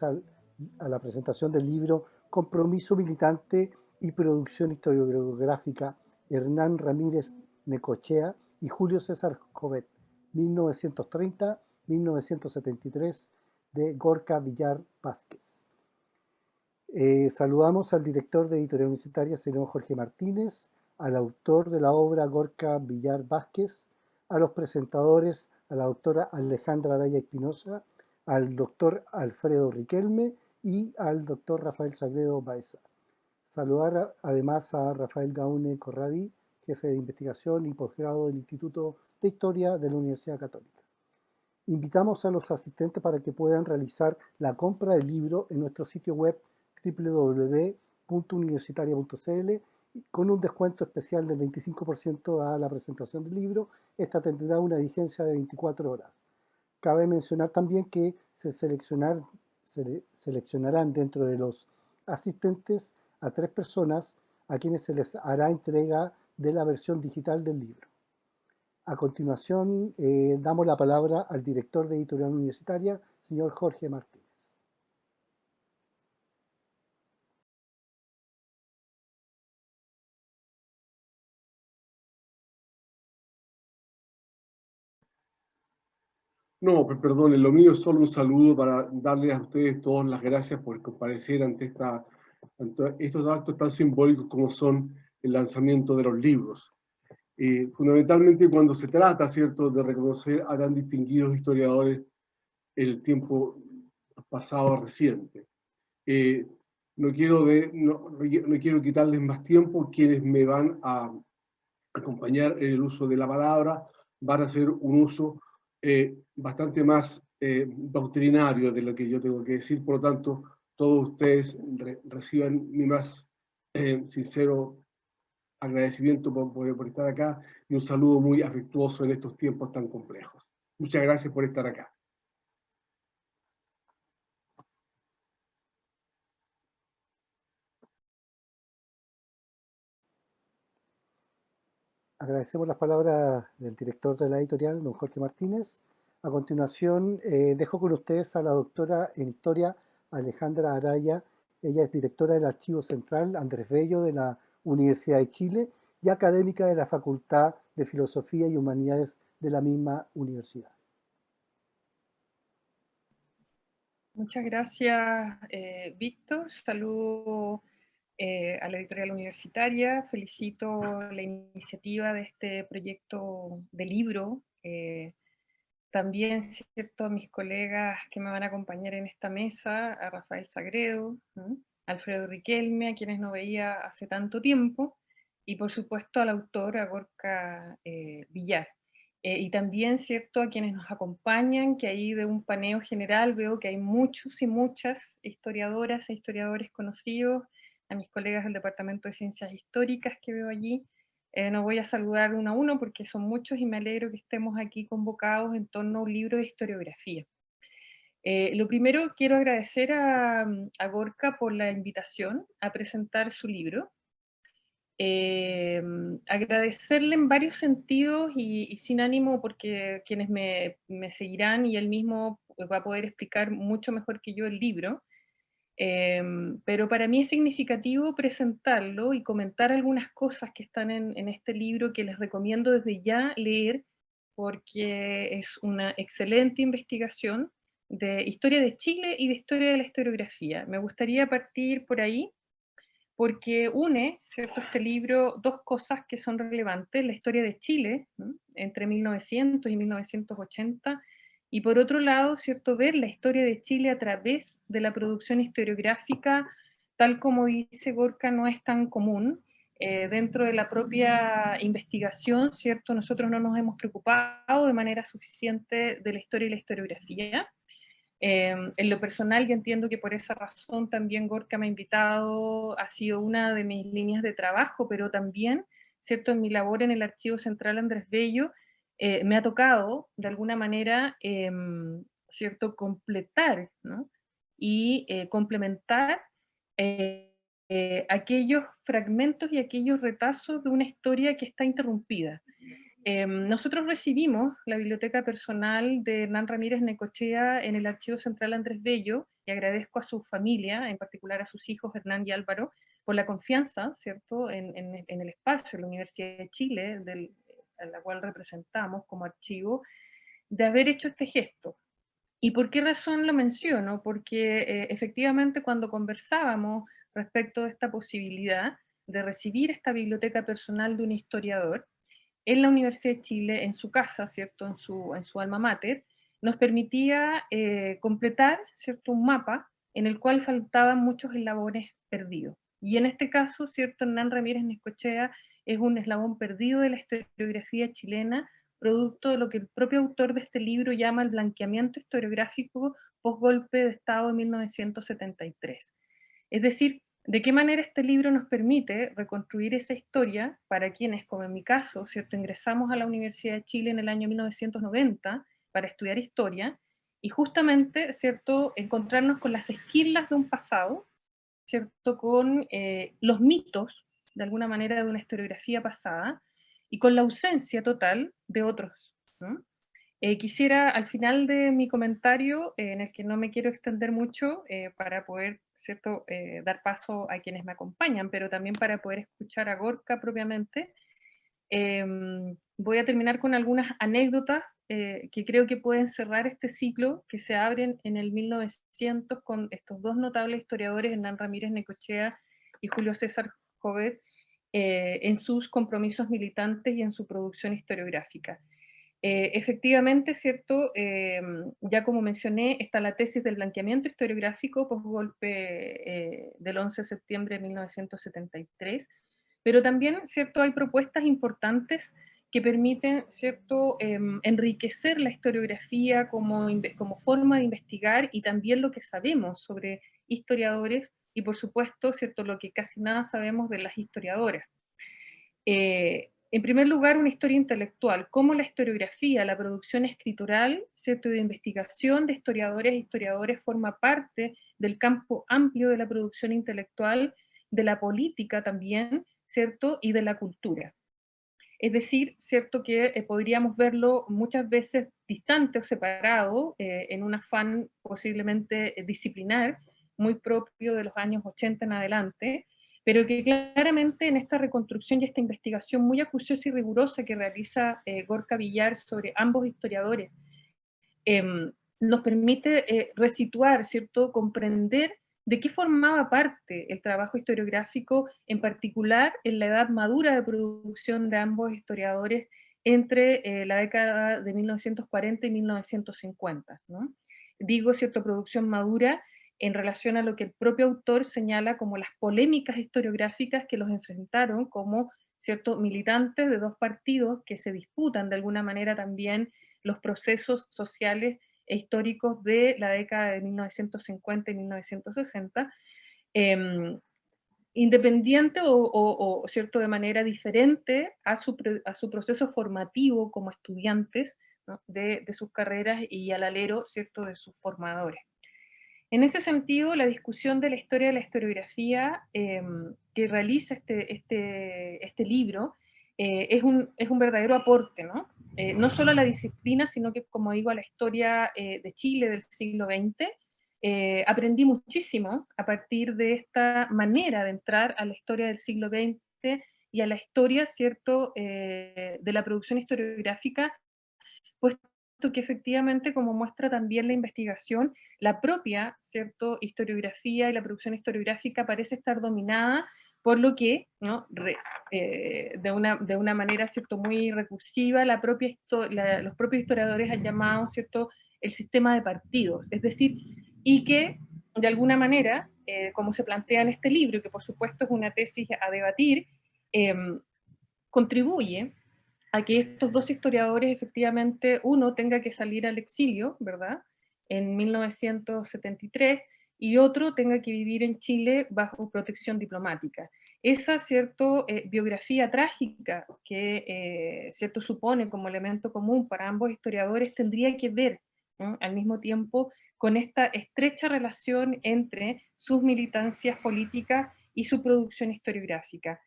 a la presentación del libro Compromiso Militante y Producción Historiográfica, Hernán Ramírez Necochea y Julio César Jovet, 1930-1973, de Gorka Villar Vázquez. Saludamos al director de Editorial Universitaria, señor Jorge Martínez, al autor de la obra Gorka Villar Vázquez, a los presentadores, a la doctora Alejandra Araya Espinosa, al doctor Alfredo Riquelme y al doctor Rafael Sagredo Baeza. Saludar además a Rafael Gaune Corradi, jefe de investigación y posgrado del Instituto de Historia de la Universidad Católica. Invitamos a los asistentes para que puedan realizar la compra del libro en nuestro sitio web www.universitaria.cl con un descuento especial del 25% a la presentación del libro. Esta tendrá una vigencia de 24 horas. Cabe mencionar también que se seleccionarán dentro de los asistentes a 3 personas a quienes se les hará entrega de la versión digital del libro. A continuación, damos la palabra al director de Editorial Universitaria, señor Jorge Martínez. No, perdone, lo mío es solo un saludo para darles a ustedes todas las gracias por comparecer ante estos actos tan simbólicos como son el lanzamiento de los libros. Fundamentalmente cuando se trata, ¿cierto?, de reconocer a tan distinguidos historiadores el tiempo pasado reciente. No quiero quitarles más tiempo. Quienes me van a acompañar en el uso de la palabra van a hacer un uso bastante más doctrinario de lo que yo tengo que decir. Por lo tanto, todos ustedes reciban mi más sincero agradecimiento por estar acá y un saludo muy afectuoso en estos tiempos tan complejos. Muchas gracias por estar acá. Agradecemos las palabras del director de la editorial, don Jorge Martínez. A continuación, dejo con ustedes a la doctora en Historia, Alejandra Araya. Ella es directora del Archivo Central Andrés Bello de la Universidad de Chile y académica de la Facultad de Filosofía y Humanidades de la misma universidad. Muchas gracias, Víctor. Saludo a la editorial universitaria. Felicito la iniciativa de este proyecto de libro. También, cierto, a mis colegas que me van a acompañar en esta mesa, a Rafael Sagredo, ¿no?, Alfredo Riquelme, a quienes no veía hace tanto tiempo, y por supuesto al autor, a Gorka Villar. Y también, cierto, a quienes nos acompañan, que ahí de un paneo general veo que hay muchos y muchas historiadoras e historiadores conocidos, a mis colegas del Departamento de Ciencias Históricas que veo allí. No voy a saludar uno a uno porque son muchos y me alegro que estemos aquí convocados en torno a un libro de historiografía. Lo primero, quiero agradecer a Gorka por la invitación a presentar su libro. Agradecerle en varios sentidos y sin ánimo, porque quienes me seguirán y él mismo va a poder explicar mucho mejor que yo el libro. Pero para mí es significativo presentarlo y comentar algunas cosas que están en este libro que les recomiendo desde ya leer, porque es una excelente investigación de historia de Chile y de historia de la historiografía. Me gustaría partir por ahí, porque une, ¿cierto?, este libro dos cosas que son relevantes: la historia de Chile, ¿no?, entre 1900 y 1980, y por otro lado, ¿cierto?, ver la historia de Chile a través de la producción historiográfica, tal como dice Gorka, no es tan común. Dentro de la propia investigación, ¿cierto?, nosotros no nos hemos preocupado de manera suficiente de la historia y la historiografía. En lo personal, yo entiendo que por esa razón también Gorka me ha invitado, ha sido una de mis líneas de trabajo, pero también, ¿cierto?, en mi labor en el Archivo Central Andrés Bello, me ha tocado, de alguna manera, ¿cierto?, completar, ¿no?, y complementar aquellos fragmentos y aquellos retazos de una historia que está interrumpida. Nosotros recibimos la biblioteca personal de Hernán Ramírez Necochea en el Archivo Central Andrés Bello, y agradezco a su familia, en particular a sus hijos Hernán y Álvaro, por la confianza, ¿cierto?, en el espacio, en la Universidad de Chile, a la cual representamos como archivo, de haber hecho este gesto. ¿Y por qué razón lo menciono? Porque efectivamente cuando conversábamos respecto de esta posibilidad de recibir esta biblioteca personal de un historiador, en la Universidad de Chile, en su casa, ¿cierto? En su alma mater, nos permitía completar, ¿cierto? Un mapa en el cual faltaban muchos eslabones perdidos. Y en este caso, ¿cierto? Hernán Ramírez Necochea es un eslabón perdido de la historiografía chilena, producto de lo que el propio autor de este libro llama el blanqueamiento historiográfico post-golpe de Estado de 1973. Es decir, ¿de qué manera este libro nos permite reconstruir esa historia para quienes, como en mi caso, ¿cierto?, ingresamos a la Universidad de Chile en el año 1990 para estudiar historia y justamente, ¿cierto?, encontrarnos con las esquirlas de un pasado, ¿cierto?, con los mitos, de alguna manera, de una historiografía pasada y con la ausencia total de otros, ¿no? Quisiera, al final de mi comentario, en el que no me quiero extender mucho, para poder, ¿cierto?, dar paso a quienes me acompañan, pero también para poder escuchar a Gorka propiamente, voy a terminar con algunas anécdotas que creo que pueden cerrar este ciclo que se abre en el 1900 con estos dos notables historiadores, Hernán Ramírez Necochea y Julio César Jovet, en sus compromisos militantes y en su producción historiográfica. Efectivamente, ¿cierto? Ya como mencioné, está la tesis del blanqueamiento historiográfico post-golpe del 11 de septiembre de 1973, pero también, ¿cierto?, hay propuestas importantes que permiten, ¿cierto?, enriquecer la historiografía como forma de investigar y también lo que sabemos sobre historiadores y, por supuesto, ¿cierto?, lo que casi nada sabemos de las historiadoras. En primer lugar, una historia intelectual, cómo la historiografía, la producción escritural, ¿cierto?, de investigación de historiadores e historiadores forma parte del campo amplio de la producción intelectual, de la política también, ¿cierto?, y de la cultura. Es decir, ¿cierto?, que podríamos verlo muchas veces distante o separado, en un afán posiblemente disciplinar, muy propio de los años 80 en adelante, pero que claramente en esta reconstrucción y esta investigación muy acuciosa y rigurosa que realiza Gorka Villar sobre ambos historiadores, nos permite resituar, ¿cierto?, comprender de qué formaba parte el trabajo historiográfico, en particular en la edad madura de producción de ambos historiadores entre la década de 1940 y 1950, ¿no? Digo, ¿cierto?, producción madura en relación a lo que el propio autor señala como las polémicas historiográficas que los enfrentaron como, ¿cierto?, militantes de dos partidos que se disputan de alguna manera también los procesos sociales e históricos de la década de 1950 y 1960, eh, independiente cierto, de manera diferente a su proceso formativo como estudiantes, ¿no?, de sus carreras y al alero, ¿cierto?, de sus formadores. En ese sentido, la discusión de la historia de la historiografía que realiza este libro es un verdadero aporte, ¿no? No solo a la disciplina, sino que, como digo, a la historia de Chile del siglo XX. Aprendí muchísimo a partir de esta manera de entrar a la historia del siglo XX y a la historia, ¿cierto?, de la producción historiográfica, puesto que efectivamente, como muestra también la investigación, la propia, ¿cierto?, historiografía y la producción historiográfica parece estar dominada por lo que, ¿no?, de una manera, ¿cierto?, muy recursiva, los propios historiadores han llamado, ¿cierto?, el sistema de partidos, es decir, y que de alguna manera, como se plantea en este libro, y que por supuesto es una tesis a debatir, eh, contribuye a que estos dos historiadores efectivamente uno tenga que salir al exilio, ¿verdad?, en 1973, y otro tenga que vivir en Chile bajo protección diplomática. Esa, cierto, biografía trágica que, cierto, supone como elemento común para ambos historiadores tendría que ver, ¿no?, al mismo tiempo con esta estrecha relación entre sus militancias políticas y su producción historiográfica.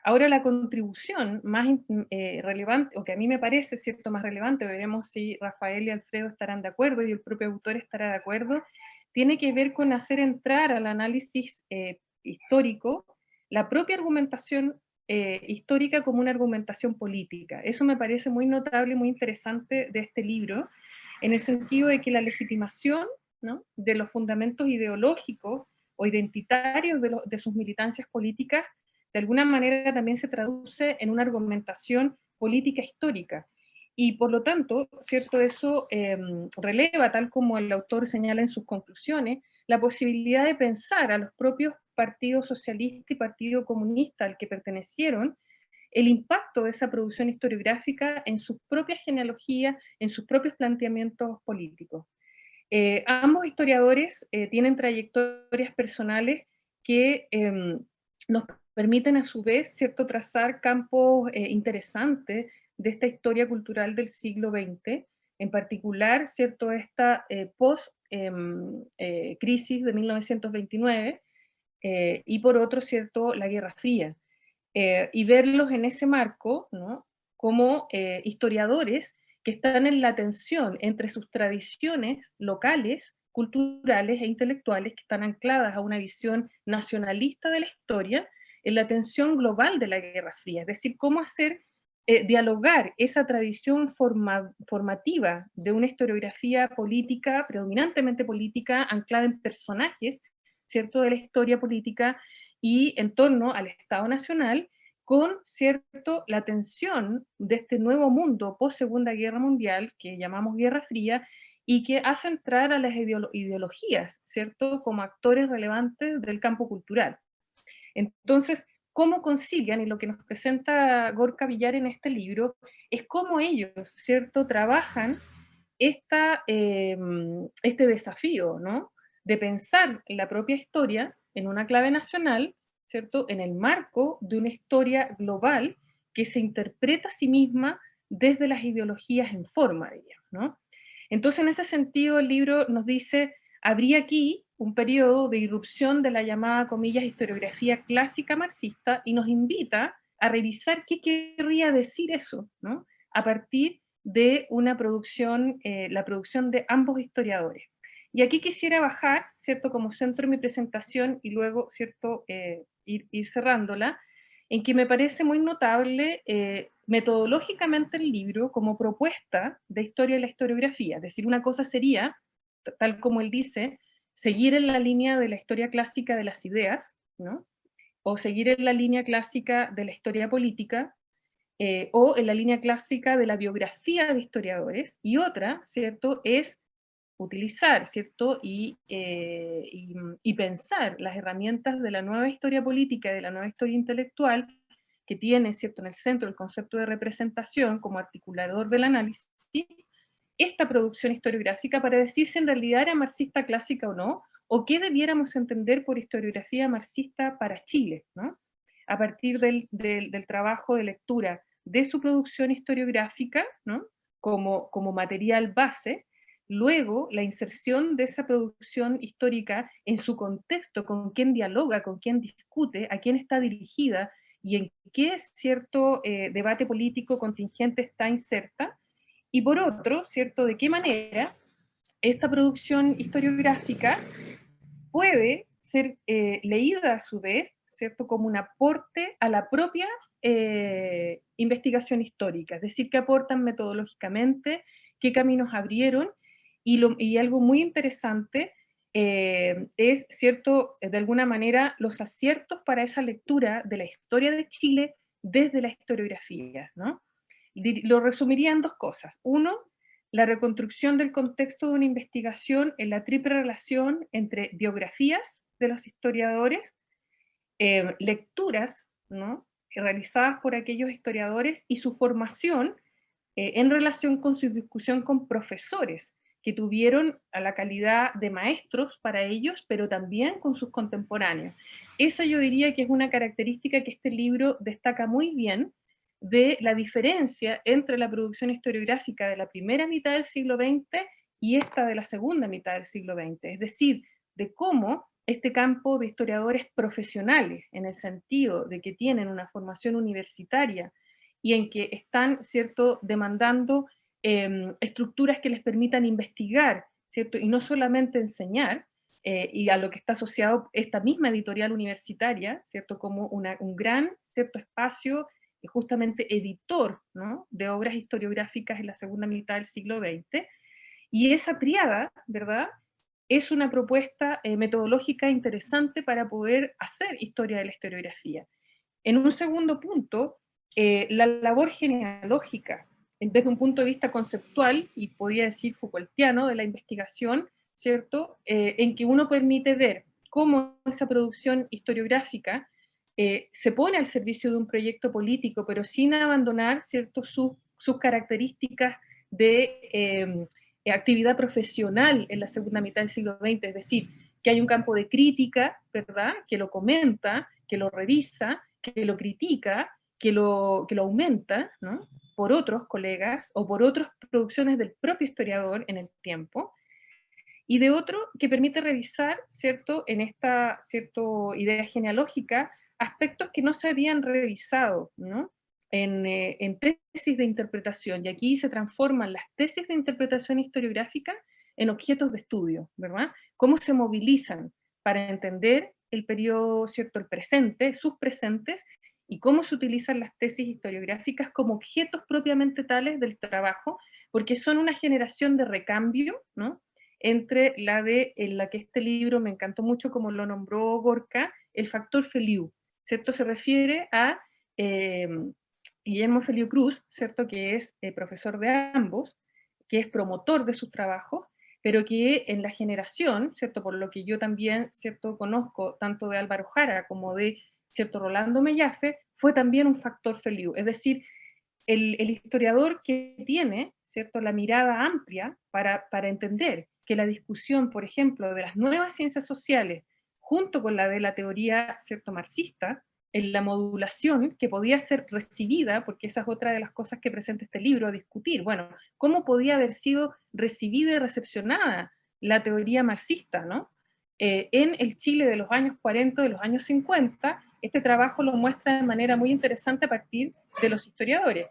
Ahora la contribución más relevante, o que a mí me parece, ¿cierto?, más relevante, veremos si Rafael y Alfredo estarán de acuerdo y el propio autor estará de acuerdo, tiene que ver con hacer entrar al análisis histórico la propia argumentación histórica como una argumentación política. Eso me parece muy notable y muy interesante de este libro, en el sentido de que la legitimación, ¿no?, de los fundamentos ideológicos o identitarios de sus militancias políticas, de alguna manera también se traduce en una argumentación política histórica. Y por lo tanto, ¿cierto? Eso releva, tal como el autor señala en sus conclusiones, la posibilidad de pensar a los propios partidos socialista y partido comunista al que pertenecieron, el impacto de esa producción historiográfica en sus propias genealogías, en sus propios planteamientos políticos. Ambos historiadores tienen trayectorias personales que nos permiten a su vez, ¿cierto?, trazar campos interesantes de esta historia cultural del siglo XX, en particular, ¿cierto?, esta post-crisis de 1929, y por otro, ¿cierto?, la Guerra Fría. Y verlos en ese marco, ¿no?, como historiadores que están en la tensión entre sus tradiciones locales, culturales e intelectuales que están ancladas a una visión nacionalista de la historia, en la tensión global de la Guerra Fría, es decir, cómo hacer dialogar esa tradición formativa de una historiografía política, predominantemente política, anclada en personajes, ¿cierto?, de la historia política y en torno al Estado Nacional, con, ¿cierto?, la tensión de este nuevo mundo post-Segunda Guerra Mundial, que llamamos Guerra Fría, y que hace entrar a las ideologías, ¿cierto?, como actores relevantes del campo cultural. Entonces, ¿cómo concilian? Y lo que nos presenta Gorka Villar en este libro es cómo ellos, ¿cierto?, trabajan este desafío, ¿no?, de pensar la propia historia en una clave nacional, ¿cierto?, en el marco de una historia global que se interpreta a sí misma desde las ideologías en forma de ellas, ¿no? Entonces, en ese sentido, el libro nos dice, habría aquí un periodo de irrupción de la llamada, comillas, historiografía clásica marxista, y nos invita a revisar qué querría decir eso, ¿no?, a partir de una producción, la producción de ambos historiadores. Y aquí quisiera bajar, ¿cierto?, como centro de mi presentación y luego, ¿cierto?, ir cerrándola, en que me parece muy notable metodológicamente el libro como propuesta de historia de la historiografía. Es decir, una cosa sería, tal como él dice, seguir en la línea de la historia clásica de las ideas, ¿no?, o seguir en la línea clásica de la historia política, o en la línea clásica de la biografía de historiadores, y otra, ¿cierto?, es utilizar, ¿cierto?, y pensar las herramientas de la nueva historia política y de la nueva historia intelectual, que tiene, ¿cierto?, en el centro el concepto de representación como articulador del análisis, esta producción historiográfica para decir si en realidad era marxista clásica o no, o qué debiéramos entender por historiografía marxista para Chile, ¿no?, a partir del trabajo de lectura de su producción historiográfica, ¿no?, como material base, luego la inserción de esa producción histórica en su contexto, con quién dialoga, con quién discute, a quién está dirigida y en qué cierto debate político contingente está inserta, y por otro, ¿cierto?, de qué manera esta producción historiográfica puede ser leída a su vez, ¿cierto?, como un aporte a la propia investigación histórica, es decir, qué aportan metodológicamente, qué caminos abrieron, y algo muy interesante es, ¿cierto?, de alguna manera, los aciertos para esa lectura de la historia de Chile desde la historiografía, ¿no? Lo resumiría en dos cosas. Uno, la reconstrucción del contexto de una investigación en la triple relación entre biografías de los historiadores, lecturas, ¿no?, realizadas por aquellos historiadores y su formación en relación con su discusión con profesores que tuvieron a la calidad de maestros para ellos, pero también con sus contemporáneos. Esa yo diría que es una característica que este libro destaca muy bien de la diferencia entre la producción historiográfica de la primera mitad del siglo XX y esta de la segunda mitad del siglo XX. Es decir, de cómo este campo de historiadores profesionales, en el sentido de que tienen una formación universitaria y en que están, ¿cierto?, demandando estructuras que les permitan investigar, ¿cierto?, y no solamente enseñar, y a lo que está asociado esta misma editorial universitaria, ¿cierto?, como un gran, ¿cierto?, espacio justamente editor, ¿no?, de obras historiográficas en la segunda mitad del siglo XX, y esa triada, ¿verdad?, es una propuesta metodológica interesante para poder hacer historia de la historiografía. En un segundo punto, la labor genealógica, desde un punto de vista conceptual, y podría decir Foucaultiano, de la investigación, ¿cierto? En que uno permite ver cómo esa producción historiográfica se pone al servicio de un proyecto político, pero sin abandonar, ¿cierto?, sus características de actividad profesional en la segunda mitad del siglo XX, es decir, que hay un campo de crítica, ¿verdad?, que lo comenta, que lo revisa, que lo critica, que lo aumenta, ¿no?, por otros colegas o por otras producciones del propio historiador en el tiempo, y de otro que permite revisar, ¿cierto?, en esta idea genealógica, aspectos que no se habían revisado, ¿no?, en tesis de interpretación, y aquí se transforman las tesis de interpretación historiográfica en objetos de estudio, ¿verdad? Cómo se movilizan para entender el periodo, ¿cierto?, el presente, sus presentes, y cómo se utilizan las tesis historiográficas como objetos propiamente tales del trabajo, porque son una generación de recambio, ¿no?, entre en la que este libro me encantó mucho, como lo nombró Gorka, el factor Feliu, ¿cierto? Se refiere a eh, Guillermo Feliu Cruz, ¿cierto? Que es profesor de ambos, que es promotor de sus trabajos, pero que en la generación, ¿cierto? Por lo que yo también, ¿cierto?, conozco tanto de Álvaro Jara como de, ¿cierto?, Rolando Mellafe, fue también un factor Feliu, es decir, el historiador que tiene, ¿cierto?, la mirada amplia para entender que la discusión, por ejemplo, de las nuevas ciencias sociales, junto con la de la teoría, ¿cierto?, marxista, en la modulación que podía ser recibida, porque esa es otra de las cosas que presenta este libro a discutir, bueno, cómo podía haber sido recibida y recepcionada la teoría marxista, ¿no? En el Chile de los años 40, de los años 50, este trabajo lo muestra de manera muy interesante a partir de los historiadores.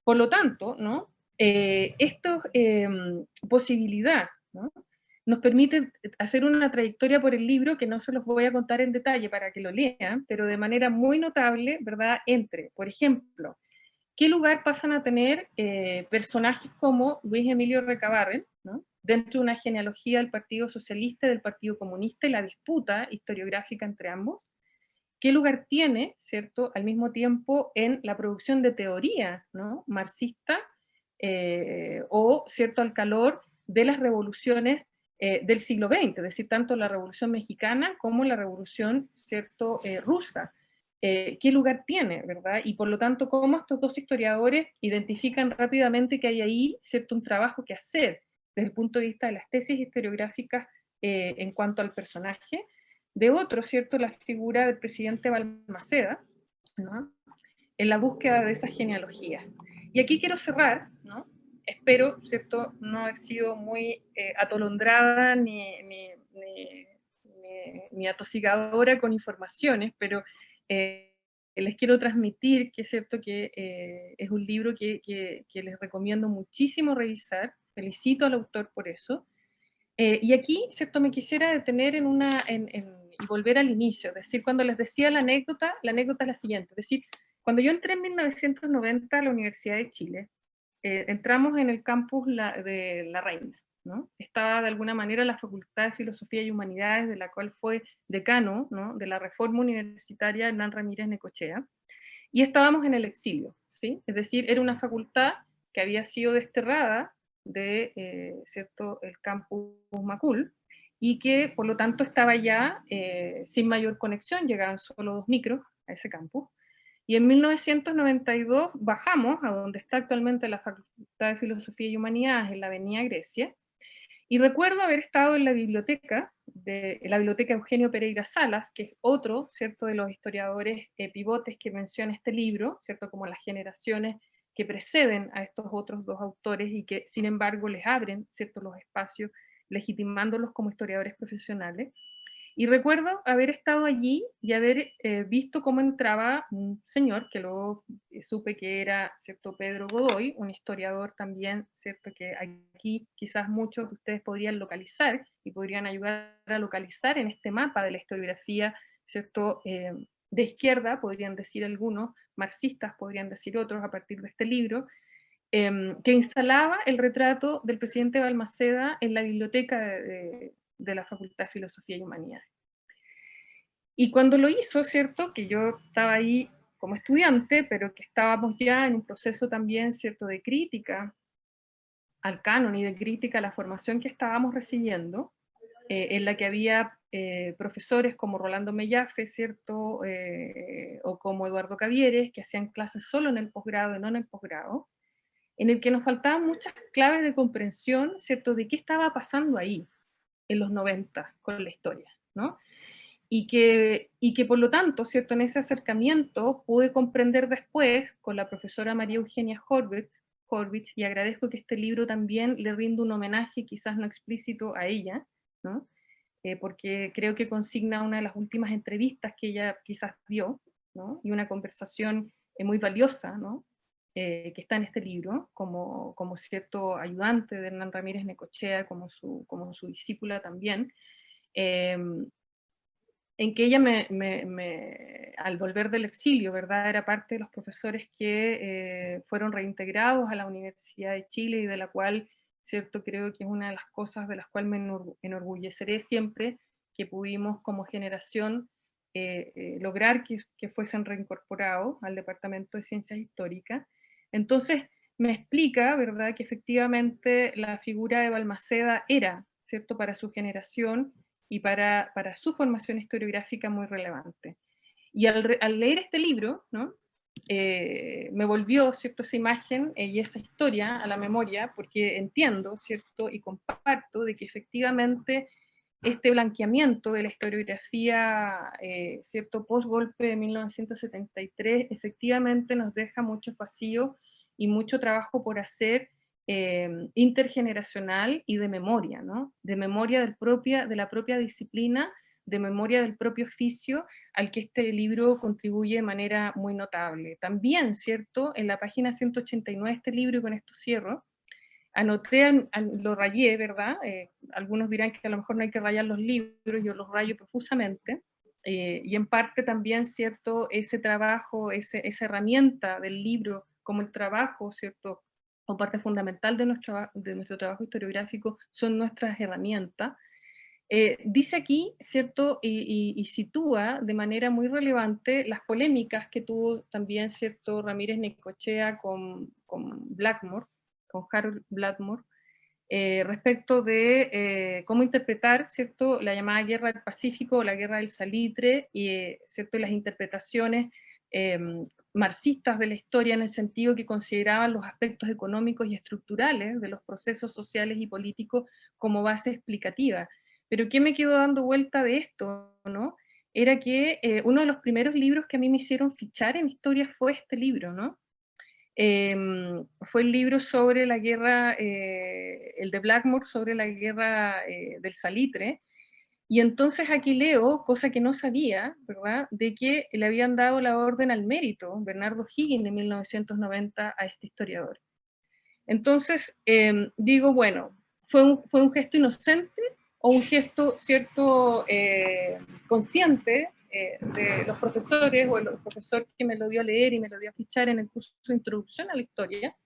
Por lo tanto, ¿no?, esta posibilidad, ¿no?, nos permite hacer una trayectoria por el libro que no se los voy a contar en detalle para que lo lean, pero de manera muy notable, ¿verdad?, entre, por ejemplo, qué lugar pasan a tener personajes como Luis Emilio Recabarren, ¿no?, dentro de una genealogía del Partido Socialista y del Partido Comunista y la disputa historiográfica entre ambos, qué lugar tiene, ¿cierto?, al mismo tiempo en la producción de teoría, ¿no?, marxista, o, ¿cierto?, al calor de las revoluciones del siglo XX, es decir, tanto la Revolución Mexicana como la Revolución, ¿cierto?, rusa. ¿Qué lugar tiene, verdad? Y por lo tanto, cómo estos dos historiadores identifican rápidamente que hay ahí, ¿cierto?, un trabajo que hacer desde el punto de vista de las tesis historiográficas en cuanto al personaje. De otro, ¿cierto?, la figura del presidente Balmaceda, ¿no?, en la búsqueda de esa genealogía. Y aquí quiero cerrar, ¿no? Espero, ¿cierto?, no haber sido muy atolondrada ni atosigadora con informaciones, pero les quiero transmitir que es cierto que es un libro que les recomiendo muchísimo revisar, felicito al autor por eso, y aquí, ¿cierto?, me quisiera detener y volver al inicio, es decir, cuando les decía la anécdota es la siguiente, es decir, cuando yo entré en 1990 a la Universidad de Chile, entramos en el campus de La Reina, ¿no? Estaba de alguna manera la Facultad de Filosofía y Humanidades, de la cual fue decano, ¿no?, de la Reforma Universitaria Hernán Ramírez Necochea, y estábamos en el exilio, ¿sí? Es decir, era una facultad que había sido desterrada de, ¿cierto?, el campus Macul, y que por lo tanto estaba ya sin mayor conexión, llegaban solo 2 micros a ese campus, y en 1992 bajamos a donde está actualmente la Facultad de Filosofía y Humanidades, en la Avenida Grecia, y recuerdo haber estado en la biblioteca Eugenio Pereira Salas, que es otro, ¿cierto?, de los historiadores pivotes que menciona este libro, ¿cierto?, como las generaciones que preceden a estos otros dos autores y que sin embargo les abren, ¿cierto?, los espacios, legitimándolos como historiadores profesionales. Y recuerdo haber estado allí y haber visto cómo entraba un señor, que luego supe que era, ¿cierto?, Pedro Godoy, un historiador también, ¿cierto?, que aquí quizás muchos de ustedes podrían localizar y podrían ayudar a localizar en este mapa de la historiografía, ¿cierto?, de izquierda, podrían decir algunos, marxistas podrían decir otros a partir de este libro, que instalaba el retrato del presidente Balmaceda en la biblioteca de la Facultad de Filosofía y Humanidades. Y cuando lo hizo, ¿cierto?, que yo estaba ahí como estudiante, pero que estábamos ya en un proceso también, ¿cierto?, de crítica al canon y de crítica a la formación que estábamos recibiendo, en la que había profesores como Rolando Mellafe, ¿cierto?, o como Eduardo Cavieres, que hacían clases solo en el posgrado y no en el posgrado, en el que nos faltaban muchas claves de comprensión, ¿cierto?, de qué estaba pasando ahí, en los 90, con la historia, ¿no? Y que por lo tanto, ¿cierto?, en ese acercamiento pude comprender después, con la profesora María Eugenia Horvitz, y agradezco que este libro también le rinda un homenaje, quizás no explícito, a ella, ¿no? Porque creo que consigna una de las últimas entrevistas que ella quizás dio, ¿no?, y una conversación muy valiosa, ¿no?, que está en este libro, como cierto ayudante de Hernán Ramírez Necochea, como su discípula también, en que ella al volver del exilio, ¿verdad?, era parte de los profesores que fueron reintegrados a la Universidad de Chile y de la cual, ¿cierto?, creo que es una de las cosas de las cuales me enorgulleceré siempre, que pudimos como generación lograr que fuesen reincorporados al Departamento de Ciencias Históricas. Entonces, me explica, ¿verdad?, que efectivamente la figura de Balmaceda era, ¿cierto?, para su generación y para su formación historiográfica muy relevante. Y al leer este libro, ¿no?, me volvió, ¿cierto?, esa imagen y esa historia a la memoria, porque entiendo, ¿cierto?, y comparto de que efectivamente este blanqueamiento de la historiografía, ¿cierto?, post-golpe de 1973, efectivamente nos deja muchos vacíos y mucho trabajo por hacer, intergeneracional y de memoria, ¿no? De memoria de la propia disciplina, de memoria del propio oficio al que este libro contribuye de manera muy notable. También, ¿cierto?, en la página 189 de este libro, y con esto cierro, anoté, lo rayé, ¿verdad? Algunos dirán que a lo mejor no hay que rayar los libros, yo los rayo profusamente, y en parte también, ¿cierto?, ese trabajo, esa herramienta del libro como el trabajo, ¿cierto?, o parte fundamental de nuestro trabajo historiográfico son nuestras herramientas. Dice aquí, ¿cierto?, y sitúa de manera muy relevante las polémicas que tuvo también, ¿cierto?, Ramírez Necochea con Blackmore, con Harold Blackmore, respecto de cómo interpretar, ¿cierto?, la llamada Guerra del Pacífico o la Guerra del Salitre, y ¿cierto?, las interpretaciones eh, marxistas de la historia, en el sentido que consideraban los aspectos económicos y estructurales de los procesos sociales y políticos como base explicativa. Pero ¿qué me quedó dando vuelta de esto, no? Era que uno de los primeros libros que a mí me hicieron fichar en historia fue este libro, ¿no? Fue el libro sobre la guerra, el de Blackmore, sobre la guerra del Salitre, y entonces aquí leo, cosa que no sabía, ¿verdad?, de que le habían dado la Orden al Mérito, Bernardo Higgins, en 1990, a este historiador. Entonces, digo, bueno, ¿fue un gesto inocente o un gesto, cierto, consciente de los profesores o el profesor que me lo dio a leer y me lo dio a fichar en el curso de introducción a la historia?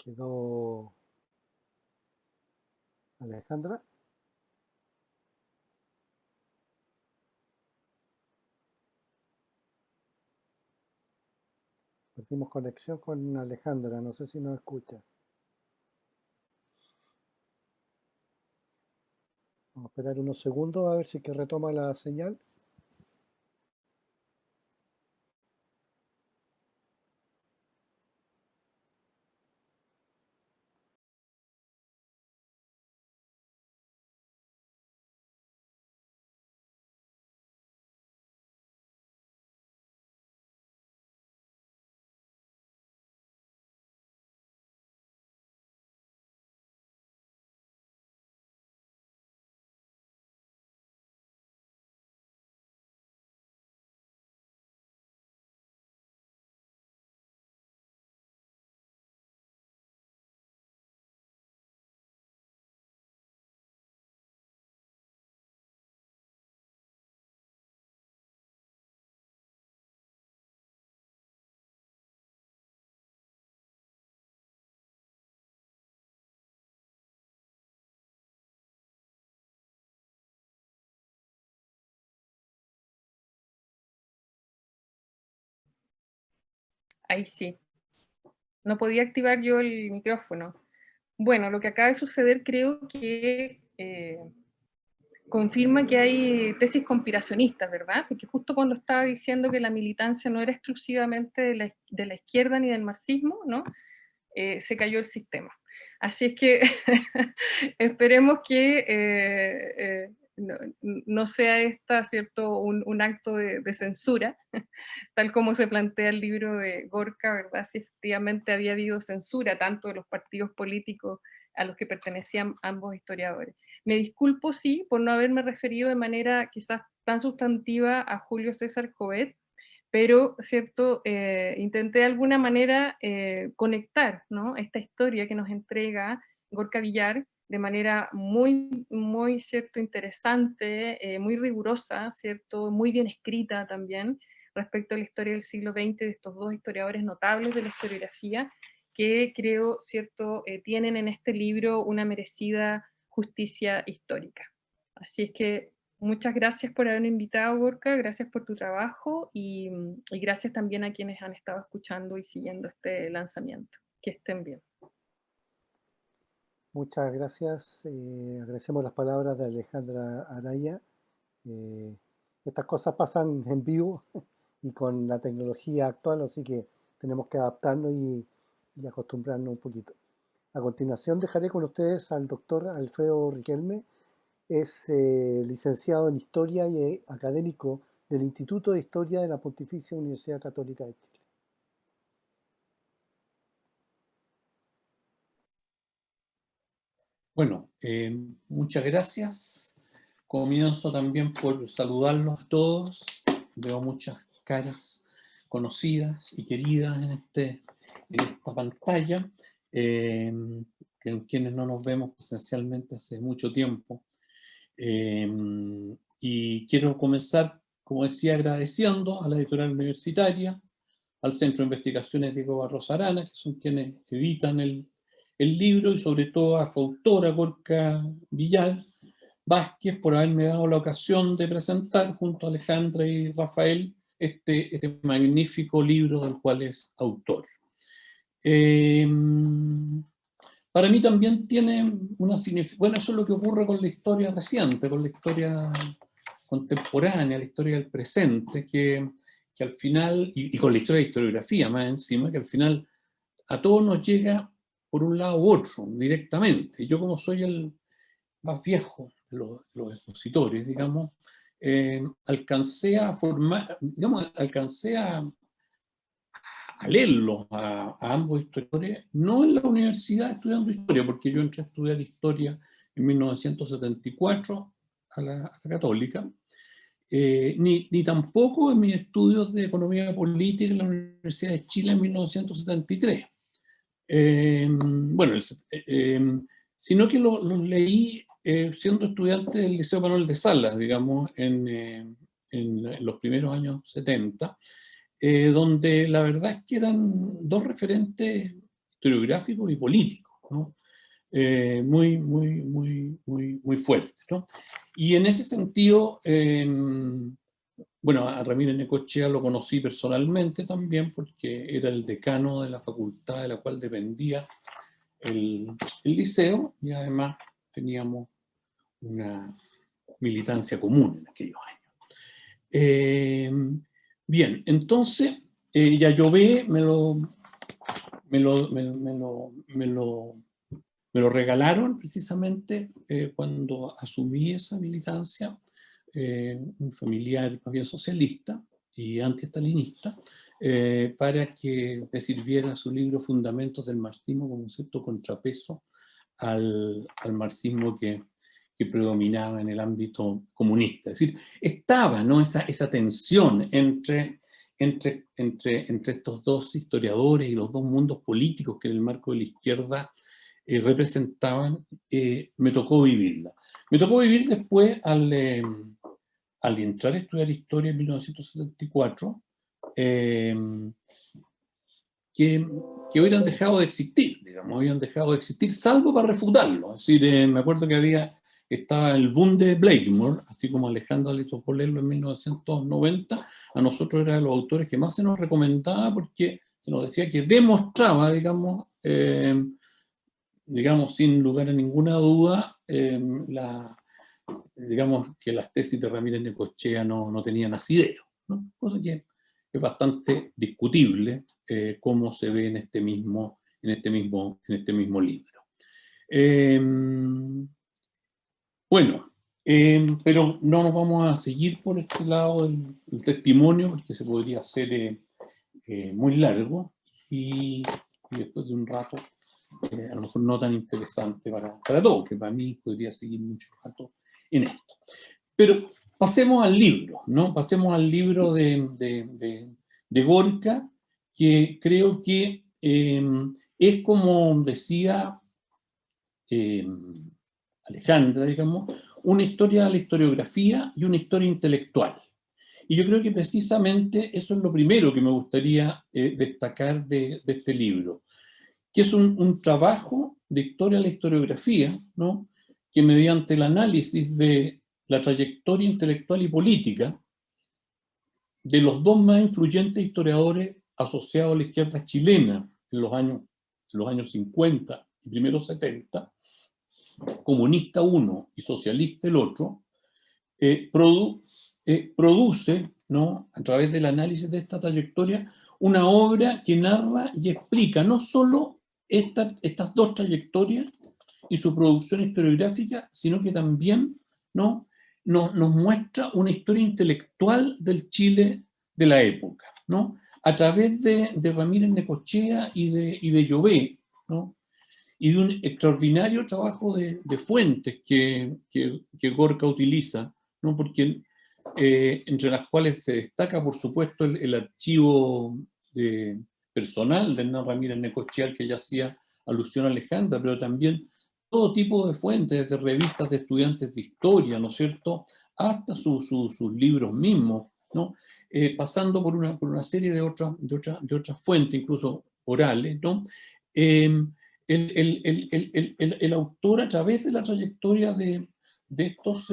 Quedó Alejandra. Perdimos conexión con Alejandra, no sé si nos escucha. Vamos a esperar unos segundos a ver si que retoma la señal. Ahí sí. No podía activar yo el micrófono. Bueno, lo que acaba de suceder creo que confirma que hay tesis conspiracionistas, ¿verdad? Porque justo cuando estaba diciendo que la militancia no era exclusivamente de la izquierda ni del marxismo, ¿no? Se cayó el sistema. Así es que esperemos que no sea esta, ¿cierto?, un acto de censura, tal como se plantea el libro de Gorka, ¿verdad? Si efectivamente había habido censura tanto de los partidos políticos a los que pertenecían ambos historiadores. Me disculpo, sí, por no haberme referido de manera quizás tan sustantiva a Julio César Jovet, pero, ¿cierto? Intenté de alguna manera conectar, ¿no?, esta historia que nos entrega Gorka Villar de manera muy, muy, ¿cierto?, interesante, muy rigurosa, ¿cierto?, muy bien escrita también, respecto a la historia del siglo XX de estos dos historiadores notables de la historiografía, que creo, ¿cierto?, tienen en este libro una merecida justicia histórica. Así es que muchas gracias por haberme invitado, Gorka, gracias por tu trabajo y gracias también a quienes han estado escuchando y siguiendo este lanzamiento. Que estén bien. Muchas gracias. Agradecemos las palabras de Alejandra Araya. Estas cosas pasan en vivo y con la tecnología actual, así que tenemos que adaptarnos y acostumbrarnos un poquito. A continuación dejaré con ustedes al doctor Alfredo Riquelme. Es licenciado en Historia y académico del Instituto de Historia de la Pontificia Universidad Católica de Chile. Bueno, muchas gracias. Comienzo también por saludarlos a todos. Veo muchas caras conocidas y queridas en esta pantalla, en quienes no nos vemos presencialmente hace mucho tiempo. Y quiero comenzar, como decía, agradeciendo a la editorial universitaria, al Centro de Investigaciones Diego Barros Arana, que son quienes editan el libro, y sobre todo a su autora, Gorka Villar Vázquez, por haberme dado la ocasión de presentar junto a Alejandra y Rafael este magnífico libro del cual es autor. Para mí también tiene una significación, bueno, eso es lo que ocurre con la historia reciente, con la historia contemporánea, la historia del presente, que al final, y con la historia de historiografía más encima, que al final a todos nos llega por un lado u otro, directamente. Yo, como soy el más viejo de los expositores, digamos, alcancé a formar, digamos, alcancé a leerlos a ambos historiadores, no en la universidad estudiando historia, porque yo entré a estudiar historia en 1974 a la Católica, ni tampoco en mis estudios de economía política en la Universidad de Chile en 1973. Bueno, sino que los leí siendo estudiante del Liceo Manuel de Salas, digamos, en los primeros años 70, donde la verdad es que eran dos referentes historiográficos y políticos, ¿no? Muy fuertes, ¿no? Y en ese sentido, bueno, a Ramírez Necochea lo conocí personalmente también, porque era el decano de la facultad de la cual dependía el liceo, y además teníamos una militancia común en aquellos años. Bien, entonces, Yayové me lo regalaron precisamente cuando asumí esa militancia, un familiar más bien socialista y antiestalinista, para que me sirviera su libro Fundamentos del Marxismo como un cierto contrapeso al marxismo que predominaba en el ámbito comunista. Es decir, estaba, ¿no?, esa tensión entre estos dos historiadores y los dos mundos políticos que en el marco de la izquierda representaban. Me tocó vivirla. Me tocó vivir después, al entrar a estudiar historia en 1974, que hubieran dejado de existir, digamos, habían dejado de existir, salvo para refutarlo. Es decir, me acuerdo que estaba el boom de Blakemore, así como Alejandra le tocó leerlo en 1990, a nosotros era de los autores que más se nos recomendaba, porque se nos decía que demostraba, digamos, sin lugar a ninguna duda, digamos que las tesis de Ramírez Necochea no tenían asidero, ¿no? Cosa que es bastante discutible, cómo se ve en este mismo libro. Bueno, pero no nos vamos a seguir por este lado del testimonio, porque se podría hacer muy largo y después de un rato a lo mejor no tan interesante para todos, que para mí podría seguir mucho rato en esto. Pero pasemos al libro, ¿no? Pasemos al libro de Gorka, que creo que es, como decía Alejandra, digamos, una historia de la historiografía y una historia intelectual. Y yo creo que precisamente eso es lo primero que me gustaría destacar de este libro, que es un trabajo de historia de la historiografía, ¿no? Que mediante el análisis de la trayectoria intelectual y política de los dos más influyentes historiadores asociados a la izquierda chilena en los años 50 y primeros 70, comunista uno y socialista el otro, produce, ¿no?, a través del análisis de esta trayectoria, una obra que narra y explica no solo estas dos trayectorias y su producción historiográfica, sino que también, ¿no?, nos muestra una historia intelectual del Chile de la época, ¿no?, a través de Ramírez Necochea y de Llobet, ¿no?, y de un extraordinario trabajo de fuentes que Gorka utiliza, ¿no?, porque entre las cuales se destaca, por supuesto, el archivo personal de Hernán Ramírez Necochea, al que ya hacía alusión a Alejandra, pero también todo tipo de fuentes, desde revistas de estudiantes de historia, ¿no es cierto?, hasta sus libros mismos, ¿no?, pasando por una serie de otras fuentes, incluso orales, ¿no? El autor, a través de la trayectoria de estos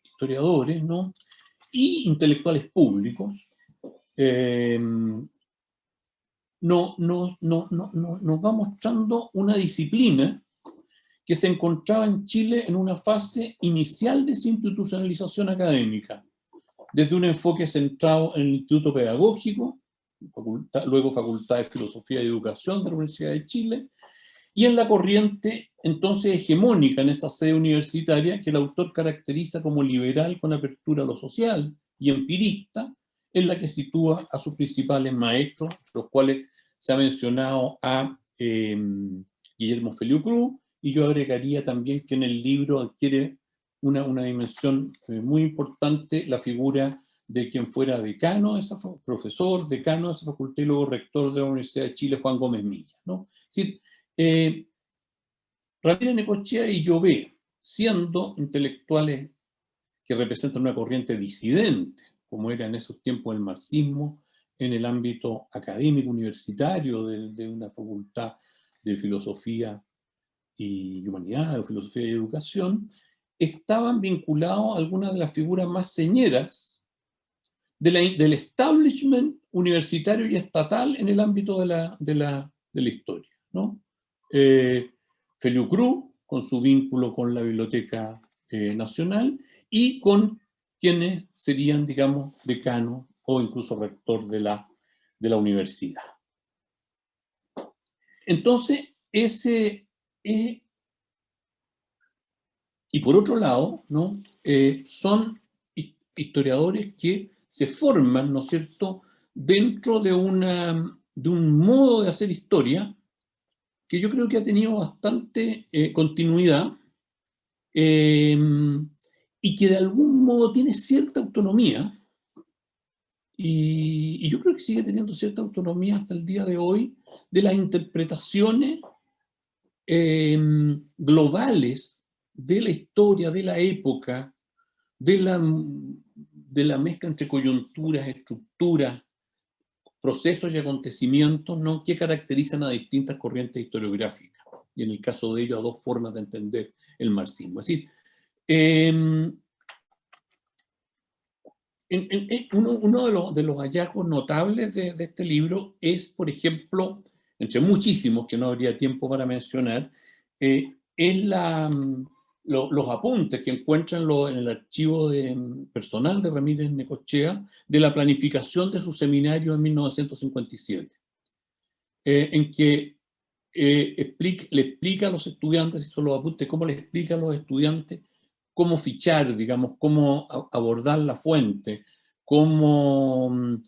historiadores, ¿no?, y intelectuales públicos, nos va mostrando una disciplina que se encontraba en Chile en una fase inicial de su institucionalización académica, desde un enfoque centrado en el Instituto Pedagógico, luego Facultad de Filosofía y Educación de la Universidad de Chile, y en la corriente entonces hegemónica en esta sede universitaria que el autor caracteriza como liberal con apertura a lo social y empirista, en la que sitúa a sus principales maestros, los cuales se ha mencionado a Guillermo Feliu Cruz, y yo agregaría también que en el libro adquiere una dimensión muy importante la figura de quien fuera profesor, decano de esa facultad y luego rector de la Universidad de Chile, Juan Gómez Milla, ¿no? Es decir, Ramírez Necochea y Llobet, siendo intelectuales que representan una corriente disidente, como era en esos tiempos el marxismo, en el ámbito académico universitario de una facultad de filosofía y humanidad, o filosofía y educación, estaban vinculados a algunas de las figuras más señeras del establishment universitario y estatal en el ámbito de la historia, ¿no? Feliu Cruz, con su vínculo con la Biblioteca Nacional, y con quienes serían, digamos, decano o incluso rector de la universidad. Entonces, y por otro lado, ¿no?, son historiadores que se forman, ¿no es cierto?, dentro de un modo de hacer historia que yo creo que ha tenido bastante continuidad y que de algún modo tiene cierta autonomía, y yo creo que sigue teniendo cierta autonomía hasta el día de hoy, de las interpretaciones globales de la historia, de la época, de la mezcla entre coyunturas, estructuras, procesos y acontecimientos, ¿no?, que caracterizan a distintas corrientes historiográficas, y en el caso de ello a dos formas de entender el marxismo. Es decir, Uno de los hallazgos notables de este libro es, por ejemplo, entre muchísimos que no habría tiempo para mencionar, es los apuntes que encuentran en el archivo personal de Ramírez Necochea de la planificación de su seminario en 1957, en que le explica a los estudiantes, estos son los apuntes, cómo le explica a los estudiantes cómo fichar, digamos, cómo abordar la fuente, cómo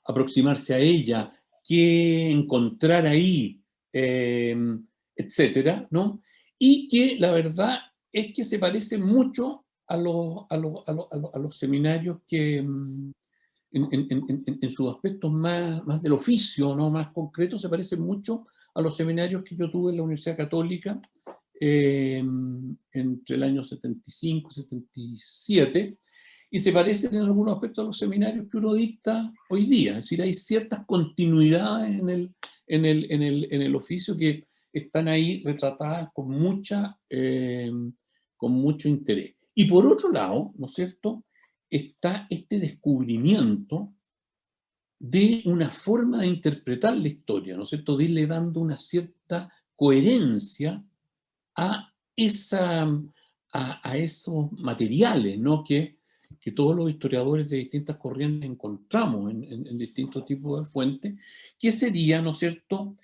aproximarse a ella, qué encontrar ahí, etcétera, ¿no? Y que la verdad es que se parece mucho a los seminarios que, en sus aspectos más del oficio, ¿no? Más concretos, se parece mucho a los seminarios que yo tuve en la Universidad Católica entre el año 75 y 77, y se parecen en algunos aspectos a los seminarios que uno dicta hoy día. Es decir, hay ciertas continuidades en el oficio que están ahí retratadas con mucho interés. Y por otro lado, ¿no es cierto?, está este descubrimiento de una forma de interpretar la historia, ¿no es cierto?, de irle dando una cierta coherencia a esos materiales, ¿no?, que todos los historiadores de distintas corrientes encontramos en distintos tipos de fuentes, que sería, ¿no es cierto?,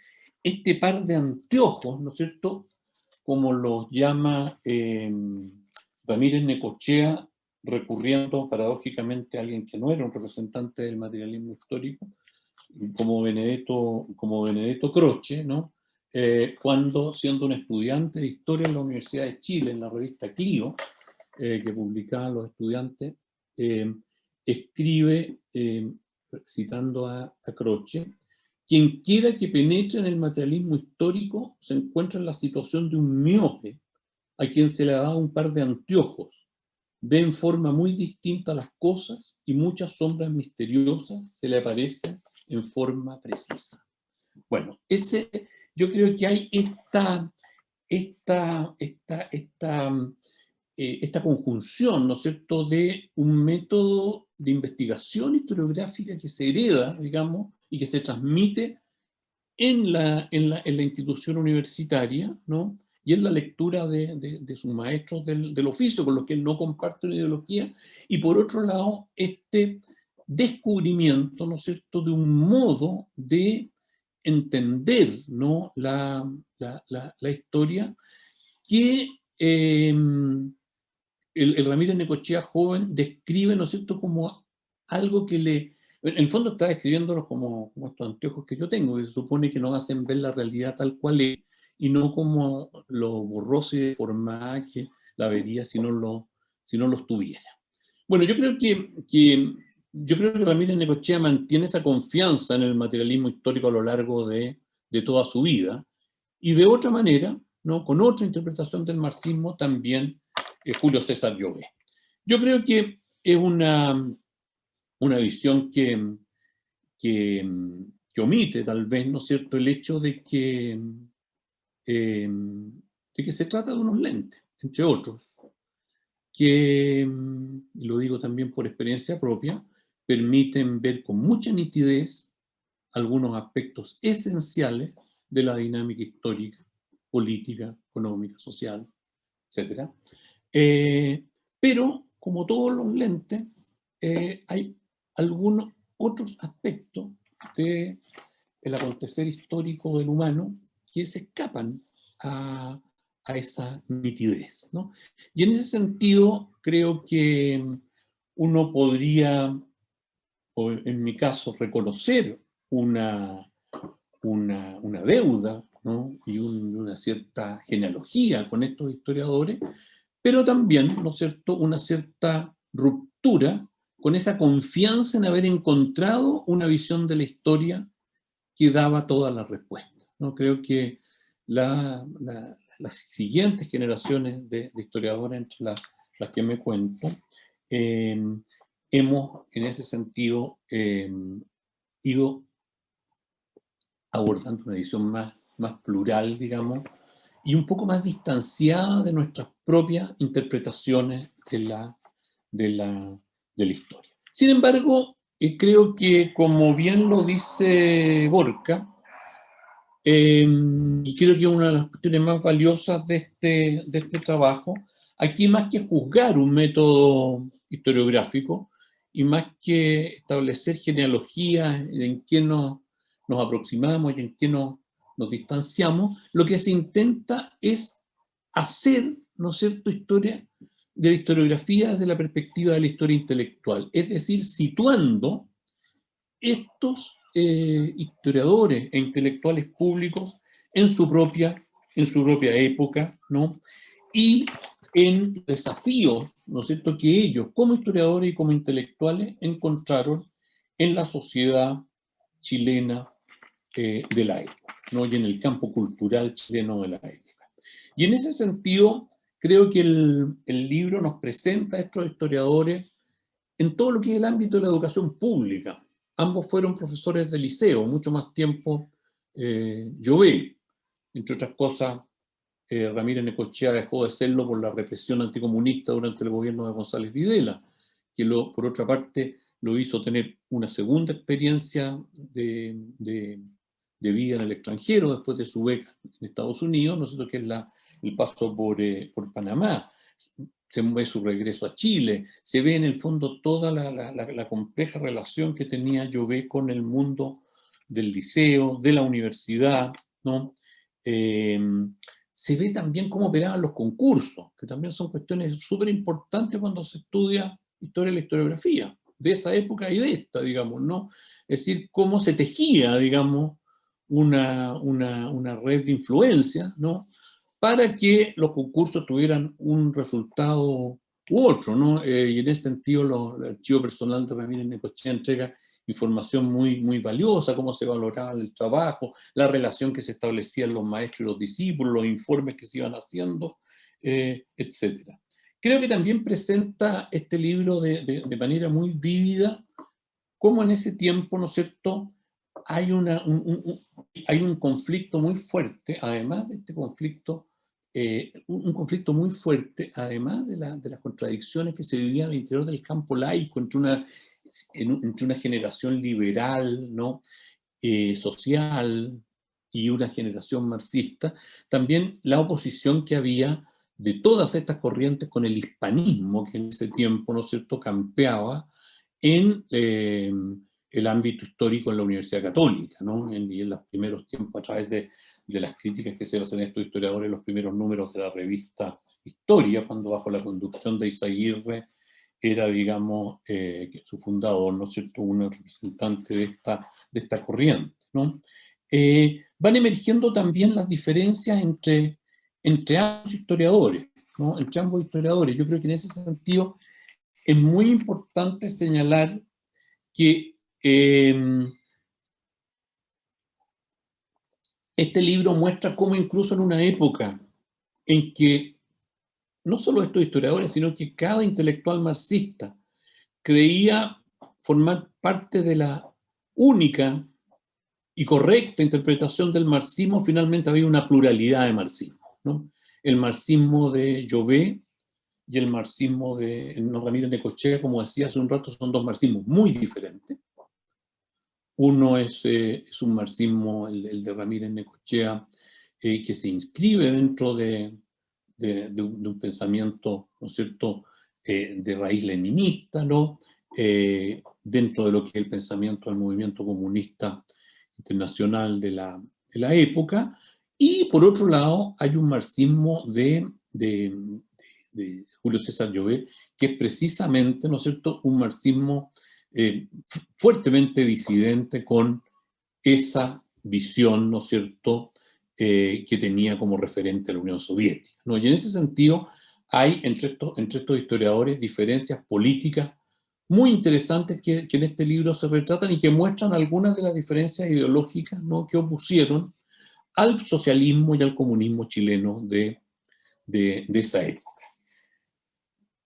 este par de anteojos, ¿no es cierto?, como los llama Ramírez Necochea, recurriendo paradójicamente a alguien que no era un representante del materialismo histórico, como Benedetto Croce, ¿no?, cuando, siendo un estudiante de historia en la Universidad de Chile, en la revista Clio, que publicaban los estudiantes, escribe, citando a Croce: quien quiera que penetre en el materialismo histórico se encuentra en la situación de un miope a quien se le ha dado un par de anteojos, ve en forma muy distinta las cosas y muchas sombras misteriosas se le aparecen en forma precisa. Bueno, yo creo que hay esta conjunción, ¿no es cierto?, de un método de investigación historiográfica que se hereda, digamos, y que se transmite en la institución universitaria, ¿no?, y en la lectura de sus maestros del oficio, con los que él no comparte una ideología, y por otro lado, este descubrimiento, ¿no es cierto?, de un modo de entender, ¿no?, la historia que el Ramírez Necochea joven describe, ¿no es cierto?, como algo que en el fondo está describiéndolos como estos anteojos que yo tengo, que se supone que nos hacen ver la realidad tal cual es, y no como lo borrosa y deformada que la vería si no los tuviera. Bueno, yo creo que Ramírez Necochea mantiene esa confianza en el materialismo histórico a lo largo de toda su vida, y de otra manera, ¿no?, con otra interpretación del marxismo también Julio César Llobet. Yo creo que es una visión que omite tal vez, ¿no es cierto?, el hecho de que se trata de unos lentes, entre otros, que, y lo digo también por experiencia propia, permiten ver con mucha nitidez algunos aspectos esenciales de la dinámica histórica, política, económica, social, etc. Pero, como todos los lentes, hay algunos otros aspectos del acontecer histórico del humano que se escapan a esa nitidez, ¿no? Y en ese sentido, creo que uno podría, o en mi caso, reconocer una deuda, ¿no?, y una cierta genealogía con estos historiadores, pero también, ¿no es cierto?, una cierta ruptura con esa confianza en haber encontrado una visión de la historia que daba todas las respuestas, ¿no? Creo que las siguientes generaciones de historiadores, entre las que me cuento, hemos, en ese sentido, ido abordando una visión más plural, digamos, y un poco más distanciada de nuestras propias interpretaciones de de la historia. Sin embargo, creo que, como bien lo dice Borca, y creo que es una de las cuestiones más valiosas de este trabajo, aquí más que juzgar un método historiográfico y más que establecer genealogías en qué nos aproximamos y en qué nos distanciamos, lo que se intenta es hacer, ¿no es cierto?, historia de la historiografía desde la perspectiva de la historia intelectual, es decir, situando estos historiadores e intelectuales públicos en su propia época, ¿no? Y en desafíos, ¿no es cierto?, que ellos, como historiadores y como intelectuales, encontraron en la sociedad chilena de la época, ¿no? Y en el campo cultural chileno de la época. Y en ese sentido, creo que el libro nos presenta a estos historiadores en todo lo que es el ámbito de la educación pública. Ambos fueron profesores de liceo, mucho más tiempo Llobé. Entre otras cosas, Ramírez Necochea dejó de serlo por la represión anticomunista durante el gobierno de González Videla, que por otra parte lo hizo tener una segunda experiencia de vida en el extranjero después de su beca en Estados Unidos, ¿no es cierto?, que es el paso por Panamá. Se ve su regreso a Chile, se ve en el fondo toda la compleja relación que tenía Llobé con el mundo del liceo, de la universidad, ¿no? Se ve también cómo operaban los concursos, que también son cuestiones súper importantes cuando se estudia historia de la historiografía, de esa época y de esta, digamos, ¿no? Es decir, cómo se tejía, digamos, una red de influencia, ¿no?, para que los concursos tuvieran un resultado u otro, ¿no? Y en ese sentido, el archivo personal de Ramírez Necochea entrega información muy, muy valiosa, cómo se valoraba el trabajo, la relación que se establecía en los maestros y los discípulos, los informes que se iban haciendo, etc. Creo que también presenta este libro de manera muy vívida cómo en ese tiempo, ¿no es cierto?, hay un conflicto muy fuerte, además de este conflicto, un conflicto muy fuerte, además de las contradicciones que se vivían al interior del campo laico, entre una generación liberal, ¿no?, social, y una generación marxista, también la oposición que había de todas estas corrientes con el hispanismo que en ese tiempo, ¿no es cierto?, campeaba en el ámbito histórico en la Universidad Católica, ¿no? Y en los primeros tiempos, a través de las críticas que se hacen a estos historiadores, los primeros números de la revista Historia, cuando bajo la conducción de Izaguirre era, digamos, su fundador, ¿no es cierto?, un representante de esta corriente, ¿no? Van emergiendo también las diferencias entre ambos historiadores, ¿no?, entre ambos historiadores. Yo creo que en ese sentido es muy importante señalar que este libro muestra cómo incluso en una época en que no solo estos historiadores, sino que cada intelectual marxista creía formar parte de la única y correcta interpretación del marxismo, finalmente había una pluralidad de marxismo, ¿no? El marxismo de Llobé y el marxismo de Ramírez Necochea, como decía hace un rato, son dos marxismos muy diferentes. Uno es un marxismo, el de Ramírez Necochea, que se inscribe dentro de un pensamiento, ¿no es cierto?, de raíz leninista, ¿no?, dentro de lo que es el pensamiento del movimiento comunista internacional de la época. Y por otro lado hay un marxismo de Julio César Llobé, que es precisamente, ¿no es cierto?, un marxismo fuertemente disidente con esa visión, ¿no es cierto?, que tenía como referente a la Unión Soviética, ¿no? Y en ese sentido hay entre estos historiadores diferencias políticas muy interesantes que en este libro se retratan y que muestran algunas de las diferencias ideológicas, ¿no?, que opusieron al socialismo y al comunismo chileno de esa época.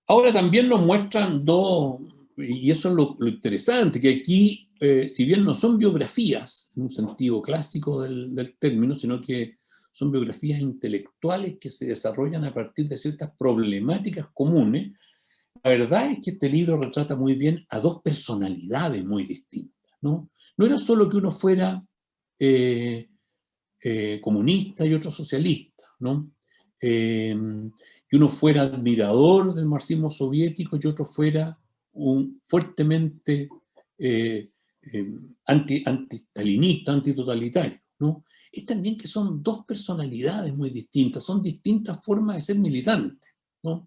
Ahora también nos muestran dos, y eso es lo interesante, que aquí, si bien no son biografías en un sentido clásico del término, sino que son biografías intelectuales que se desarrollan a partir de ciertas problemáticas comunes, La verdad es que este libro retrata muy bien a dos personalidades muy distintas, ¿no? No era solo que uno fuera comunista y otro socialista, ¿no? Que uno fuera admirador del marxismo soviético y otro fuera un fuertemente anti-stalinista, antitotalitario, ¿no? Es también que son dos personalidades muy distintas, son distintas formas de ser militantes, ¿no?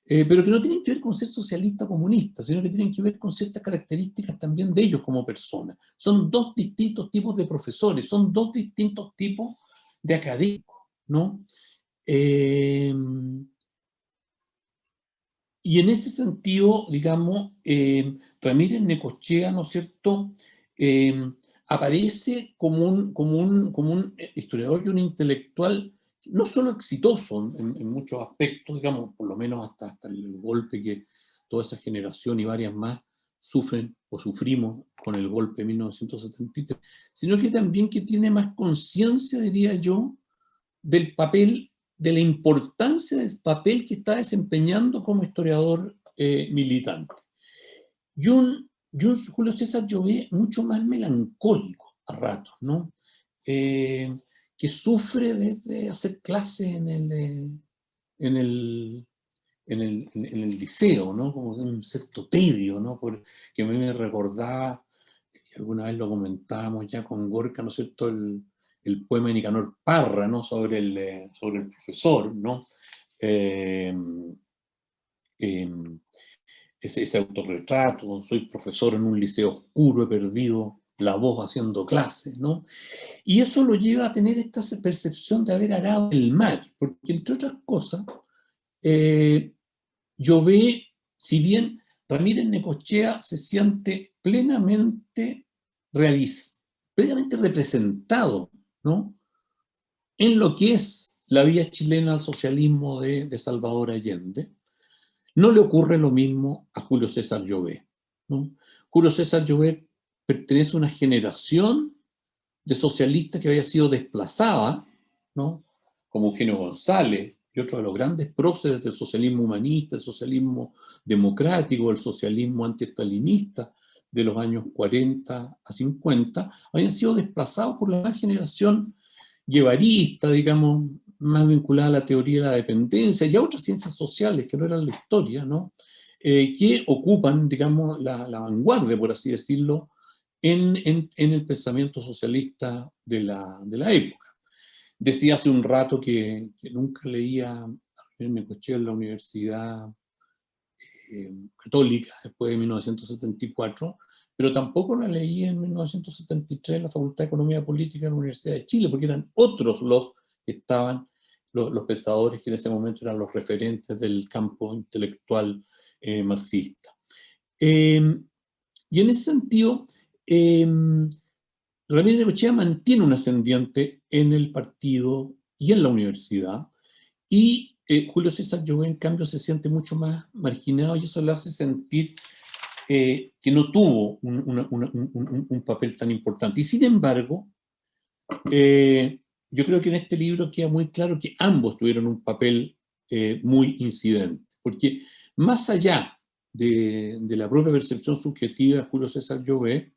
Pero que no tienen que ver con ser socialista o comunista, sino que tienen que ver con ciertas características también de ellos como personas. Son dos distintos tipos de profesores, son dos distintos tipos de académicos, ¿no? Y en ese sentido, digamos, Ramírez Necochea, ¿no es cierto?, aparece como un historiador y un intelectual no solo exitoso en muchos aspectos, digamos, por lo menos hasta el golpe que toda esa generación y varias más sufren o sufrimos con el golpe de 1973, sino que también que tiene más conciencia, diría yo, del papel, de la importancia del papel que está desempeñando como historiador militante. Y un Julio César Llobet mucho más melancólico a ratos, ¿no? Que sufre desde hacer clases en el liceo, ¿no? Como un cierto tedio, ¿no? Que a mí me recordaba, que alguna vez lo comentábamos ya con Gorka, ¿no es cierto?, el poema de Nicanor Parra, ¿no?, sobre el profesor, ¿no? Ese autorretrato, soy profesor en un liceo oscuro, he perdido la voz haciendo clases, ¿no? Y eso lo lleva a tener esta percepción de haber arado el mar, porque entre otras cosas, Llobet, si bien Ramírez Necochea se siente plenamente representado, ¿no?, en lo que es la vía chilena al socialismo de Salvador Allende, no le ocurre lo mismo a Julio César Llobet, ¿no? Julio César Llobet pertenece a una generación de socialistas que había sido desplazada, ¿no?, como Eugenio González y otro de los grandes próceres del socialismo humanista, el socialismo democrático, el socialismo antiestalinista de los años 40 a 50, habían sido desplazados por la nueva generación guevarista, digamos, más vinculada a la teoría de la dependencia y a otras ciencias sociales que no eran la historia, ¿no? Que ocupan, digamos, la vanguardia, por así decirlo, en el pensamiento socialista de la época. Decía hace un rato que nunca leía a Necochea en la Universidad Católica después de 1974, pero tampoco la leí en 1973 en la Facultad de Economía Política de la Universidad de Chile, porque eran otros los que estaban, los pensadores que en ese momento eran los referentes del campo intelectual marxista. Y en ese sentido, Ramírez Necochea mantiene un ascendiente en el partido y en la universidad, y Julio César Llobet, en cambio, se siente mucho más marginado y eso le hace sentir que no tuvo un papel tan importante. Y sin embargo, yo creo que en este libro queda muy claro que ambos tuvieron un papel muy incidente, porque más allá de la propia percepción subjetiva de Julio César Llobet,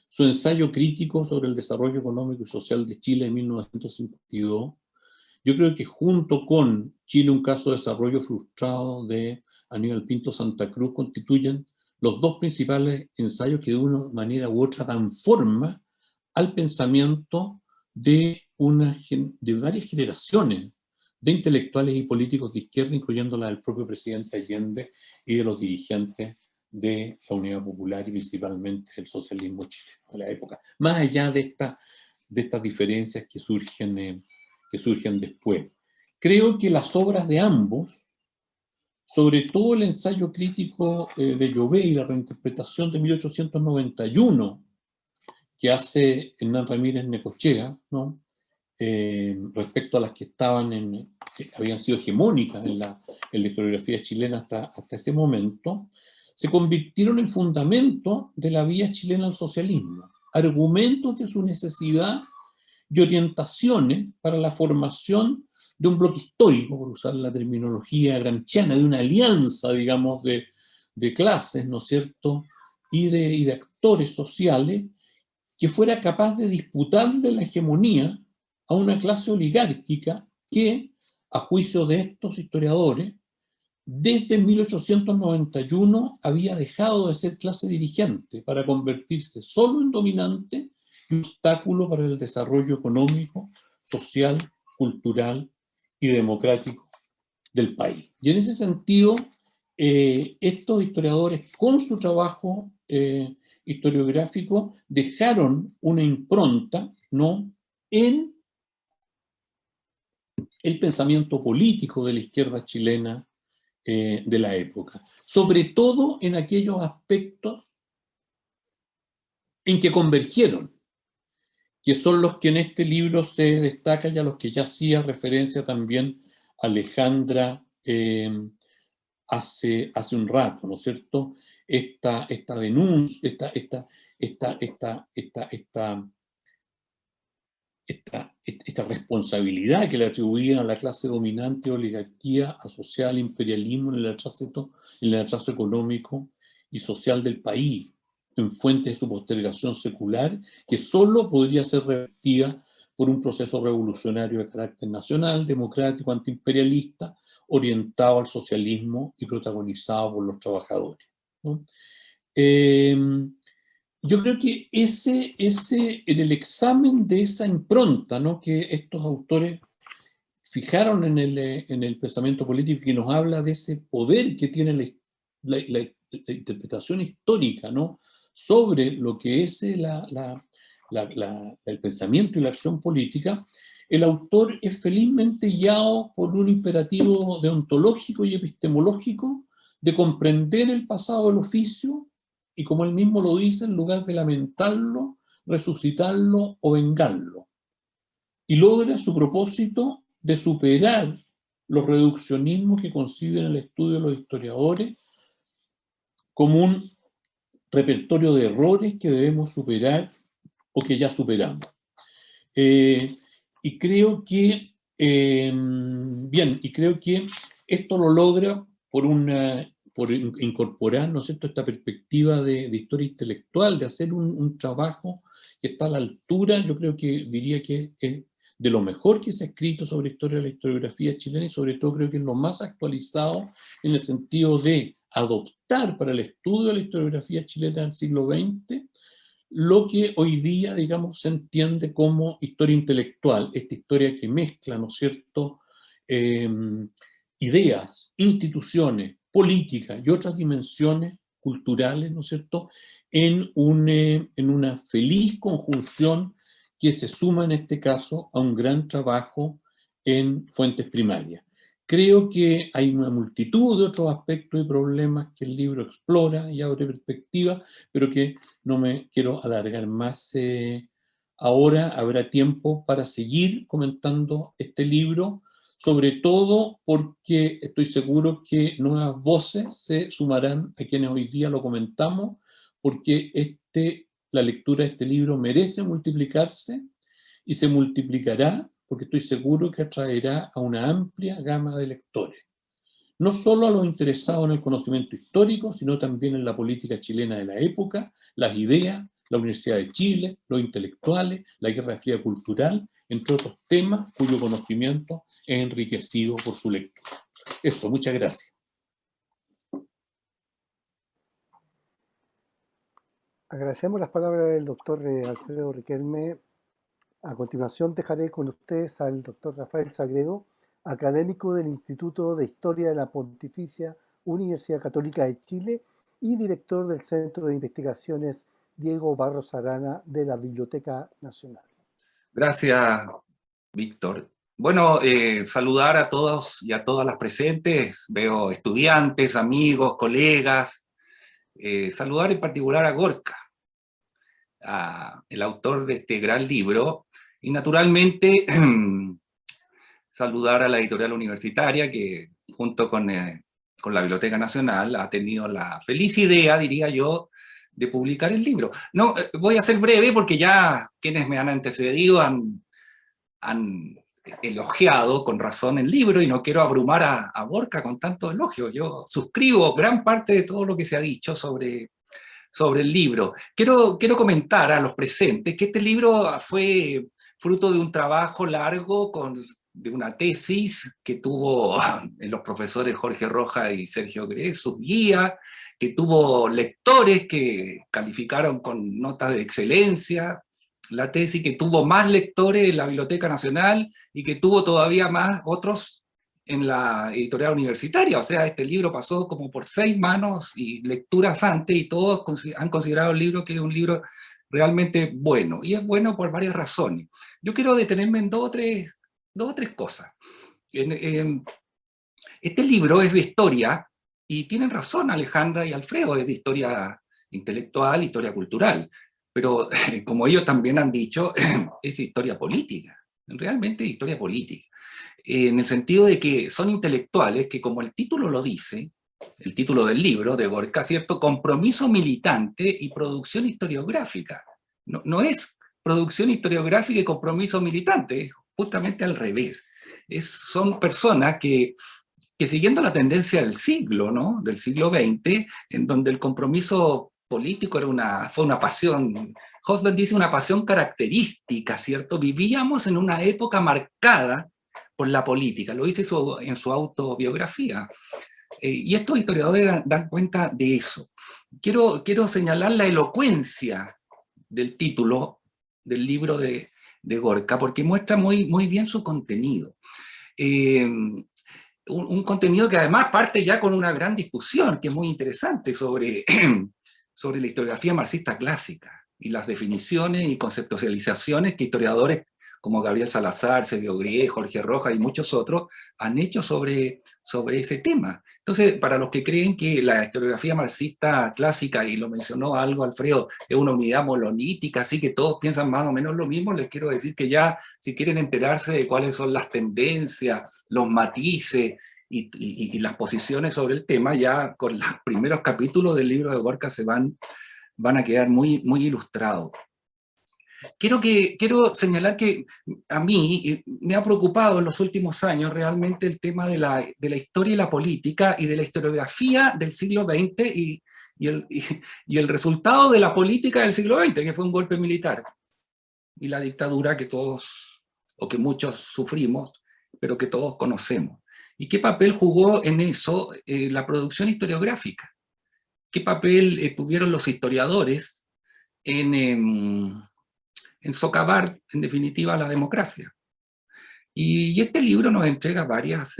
su ensayo crítico sobre el desarrollo económico y social de Chile en 1952, yo creo que junto con Chile, un caso de desarrollo frustrado de Aníbal Pinto Santa Cruz, constituyen los dos principales ensayos que de una manera u otra dan forma al pensamiento de varias generaciones de intelectuales y políticos de izquierda, incluyendo la del propio presidente Allende y de los dirigentes de la Unidad Popular y principalmente el socialismo chileno de la época, más allá de estas diferencias que surgen después. Creo que las obras de ambos, sobre todo el ensayo crítico de Llobet y la reinterpretación de 1891 que hace Hernán Ramírez Necochea, ¿no?, respecto a las que habían sido hegemónicas en la historiografía chilena hasta ese momento, se convirtieron en fundamento de la vía chilena al socialismo, argumentos de su necesidad y orientaciones para la formación de un bloque histórico, por usar la terminología gramsciana, de una alianza, digamos, de de clases, ¿no es cierto?, y de actores sociales, que fuera capaz de disputarle la hegemonía a una clase oligárquica que, a juicio de estos historiadores, desde 1891 había dejado de ser clase dirigente para convertirse solo en dominante y obstáculo para el desarrollo económico, social, cultural y democrático del país. Y en ese sentido, estos historiadores, con su trabajo historiográfico, dejaron una impronta, ¿no?, en el pensamiento político de la izquierda chilena de la época, sobre todo en aquellos aspectos en que convergieron, que son los que en este libro se destacan y a los que ya hacía referencia también Alejandra hace un rato, ¿no es cierto? Esta denuncia, esta responsabilidad que le atribuían a la clase dominante, oligarquía asociada al imperialismo en el atraso económico y social del país, en fuentes de su postergación secular, que solo podría ser revertida por un proceso revolucionario de carácter nacional, democrático, antiimperialista, orientado al socialismo y protagonizado por los trabajadores, ¿no? Yo creo que en el examen de esa impronta, ¿no?, que estos autores fijaron en el pensamiento político, que nos habla de ese poder que tiene la interpretación histórica, ¿no?, sobre lo que es el pensamiento y la acción política, el autor es felizmente guiado por un imperativo deontológico y epistemológico de comprender el pasado del oficio y, como él mismo lo dice, en lugar de lamentarlo, resucitarlo o vengarlo. Y logra su propósito de superar los reduccionismos que conciben el estudio de los historiadores como un repertorio de errores que debemos superar o que ya superamos. Y creo que, esto lo logra por incorporar, ¿no es cierto?, esta perspectiva de historia intelectual, de hacer un trabajo que está a la altura, yo creo que diría que es de lo mejor que se ha escrito sobre historia de la historiografía chilena, y sobre todo creo que es lo más actualizado en el sentido de adoptar para el estudio de la historiografía chilena del siglo XX lo que hoy día, digamos, se entiende como historia intelectual, esta historia que mezcla, ¿no es cierto?, ideas, instituciones, políticas y otras dimensiones culturales, ¿no es cierto?, en una feliz conjunción que se suma en este caso a un gran trabajo en fuentes primarias. Creo que hay una multitud de otros aspectos y problemas que el libro explora y abre perspectiva, pero que no me quiero alargar más. Ahora habrá tiempo para seguir comentando este libro, sobre todo porque estoy seguro que nuevas voces se sumarán a quienes hoy día lo comentamos, porque la lectura de este libro merece multiplicarse y se multiplicará porque estoy seguro que atraerá a una amplia gama de lectores, no solo a los interesados en el conocimiento histórico, sino también en la política chilena de la época, las ideas, la Universidad de Chile, los intelectuales, la Guerra Fría cultural, entre otros temas cuyo conocimiento es enriquecido por su lectura. Eso, muchas gracias. Agradecemos las palabras del doctor Alfredo Riquelme. A continuación dejaré con ustedes al doctor Rafael Sagredo, académico del Instituto de Historia de la Pontificia Universidad Católica de Chile y director del Centro de Investigaciones Diego Barros Arana de la Biblioteca Nacional. Gracias, Víctor. Bueno, saludar a todos y a todas las presentes. Veo estudiantes, amigos, colegas. Saludar en particular a Gorka, el autor de este gran libro, y naturalmente saludar a la editorial universitaria que junto con la Biblioteca Nacional ha tenido la feliz idea, diría yo, de publicar el libro. No, voy a ser breve porque ya quienes me han antecedido han elogiado con razón el libro y no quiero abrumar a Borca con tantos elogios. Yo suscribo gran parte de todo lo que se ha dicho sobre el libro. Quiero comentar a los presentes que este libro fue fruto de un trabajo largo de una tesis que tuvo los profesores Jorge Rojas y Sergio Grez, su guía, que tuvo lectores que calificaron con notas de excelencia, la tesis que tuvo más lectores en la Biblioteca Nacional y que tuvo todavía más otros en la editorial universitaria. O sea, este libro pasó como por 6 manos y lecturas antes, y todos han considerado el libro que es un libro realmente bueno, y es bueno por varias razones. Yo quiero detenerme en dos o tres cosas. Este libro es de historia, y tienen razón Alejandra y Alfredo, es de historia intelectual, historia cultural, pero como ellos también han dicho, es historia política, realmente historia política, en el sentido de que son intelectuales que, como el título lo dice, el título del libro de Borca, ¿cierto? Compromiso militante y producción historiográfica. No es producción historiográfica y compromiso militante, es justamente al revés. Son personas que siguiendo la tendencia del siglo, ¿no? Del siglo XX, en donde el compromiso político fue una pasión, Hobsbawm dice una pasión característica, ¿cierto? Vivíamos en una época marcada por la política, lo dice en su autobiografía. Y estos historiadores dan cuenta de eso. Quiero señalar la elocuencia del título del libro de Gorka, porque muestra muy bien su contenido. Un contenido que además parte ya con una gran discusión, que es muy interesante, sobre la historiografía marxista clásica y las definiciones y conceptualizaciones que historiadores como Gabriel Salazar, Sergio Grez, Jorge Rojas y muchos otros han hecho sobre ese tema. Entonces, para los que creen que la historiografía marxista clásica, y lo mencionó algo Alfredo, es una unidad monolítica, así que todos piensan más o menos lo mismo, les quiero decir que ya, si quieren enterarse de cuáles son las tendencias, los matices y las posiciones sobre el tema, ya con los primeros capítulos del libro de Gorka van a quedar muy ilustrados. Quiero señalar que a mí me ha preocupado en los últimos años realmente el tema de la historia y la política y de la historiografía del siglo XX y el resultado de la política del siglo XX, que fue un golpe militar y la dictadura que todos, o que muchos sufrimos, pero que todos conocemos. ¿Y qué papel jugó en eso la producción historiográfica? ¿Qué papel tuvieron los historiadores en socavar, en definitiva, la democracia? Y este libro nos entrega varios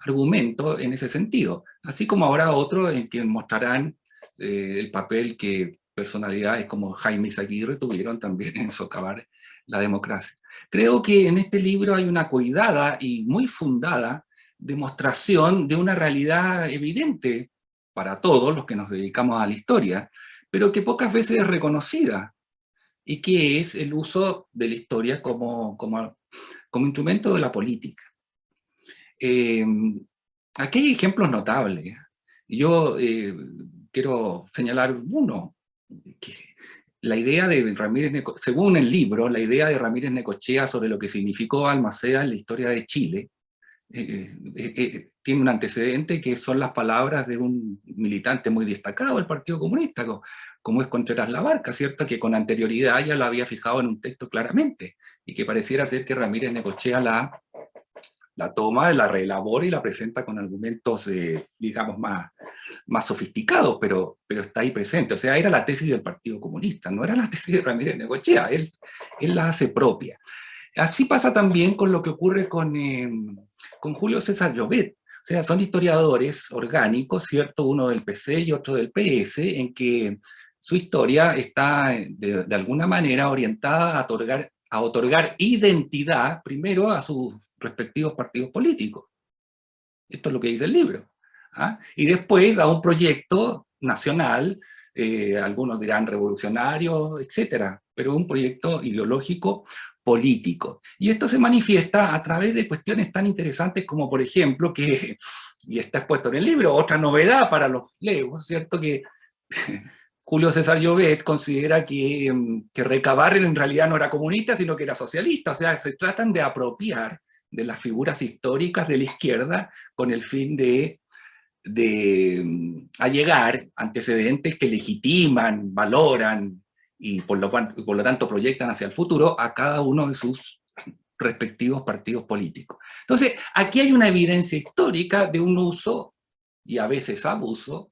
argumentos en ese sentido, así como ahora otros en que mostrarán el papel que personalidades como Jaime Izaguirre tuvieron también en socavar la democracia. Creo que en este libro hay una cuidada y muy fundada demostración de una realidad evidente para todos los que nos dedicamos a la historia, pero que pocas veces es reconocida, y que es el uso de la historia como instrumento de la política. Aquí hay ejemplos notables. Yo quiero señalar uno, que la idea de Ramírez, según el libro, la idea de Ramírez Necochea sobre lo que significó Balmaceda en la historia de Chile, tiene un antecedente que son las palabras de un militante muy destacado del Partido Comunista, como es Contreras Labarca, ¿cierto? Que con anterioridad ya lo había fijado en un texto claramente, y que pareciera ser que Ramírez Necochea la toma, la reelabora y la presenta con argumentos, digamos, más sofisticados, pero está ahí presente. O sea, era la tesis del Partido Comunista, no era la tesis de Ramírez Necochea, él la hace propia. Así pasa también con lo que ocurre con Julio César Llobet. O sea, son historiadores orgánicos, ¿cierto? Uno del PC y otro del PS, en que su historia está de alguna manera orientada a otorgar identidad primero a sus respectivos partidos políticos. Esto es lo que dice el libro. ¿Ah? Y después a un proyecto nacional, algunos dirán revolucionario, etcétera, pero un proyecto ideológico político. Y esto se manifiesta a través de cuestiones tan interesantes como, por ejemplo, y está expuesto en el libro, otra novedad para los legos, ¿cierto? Que Julio César Llobet considera que Recabarren en realidad no era comunista, sino que era socialista. O sea, se tratan de apropiar de las figuras históricas de la izquierda con el fin de allegar antecedentes que legitiman, valoran y por lo tanto proyectan hacia el futuro a cada uno de sus respectivos partidos políticos. Entonces, aquí hay una evidencia histórica de un uso y a veces abuso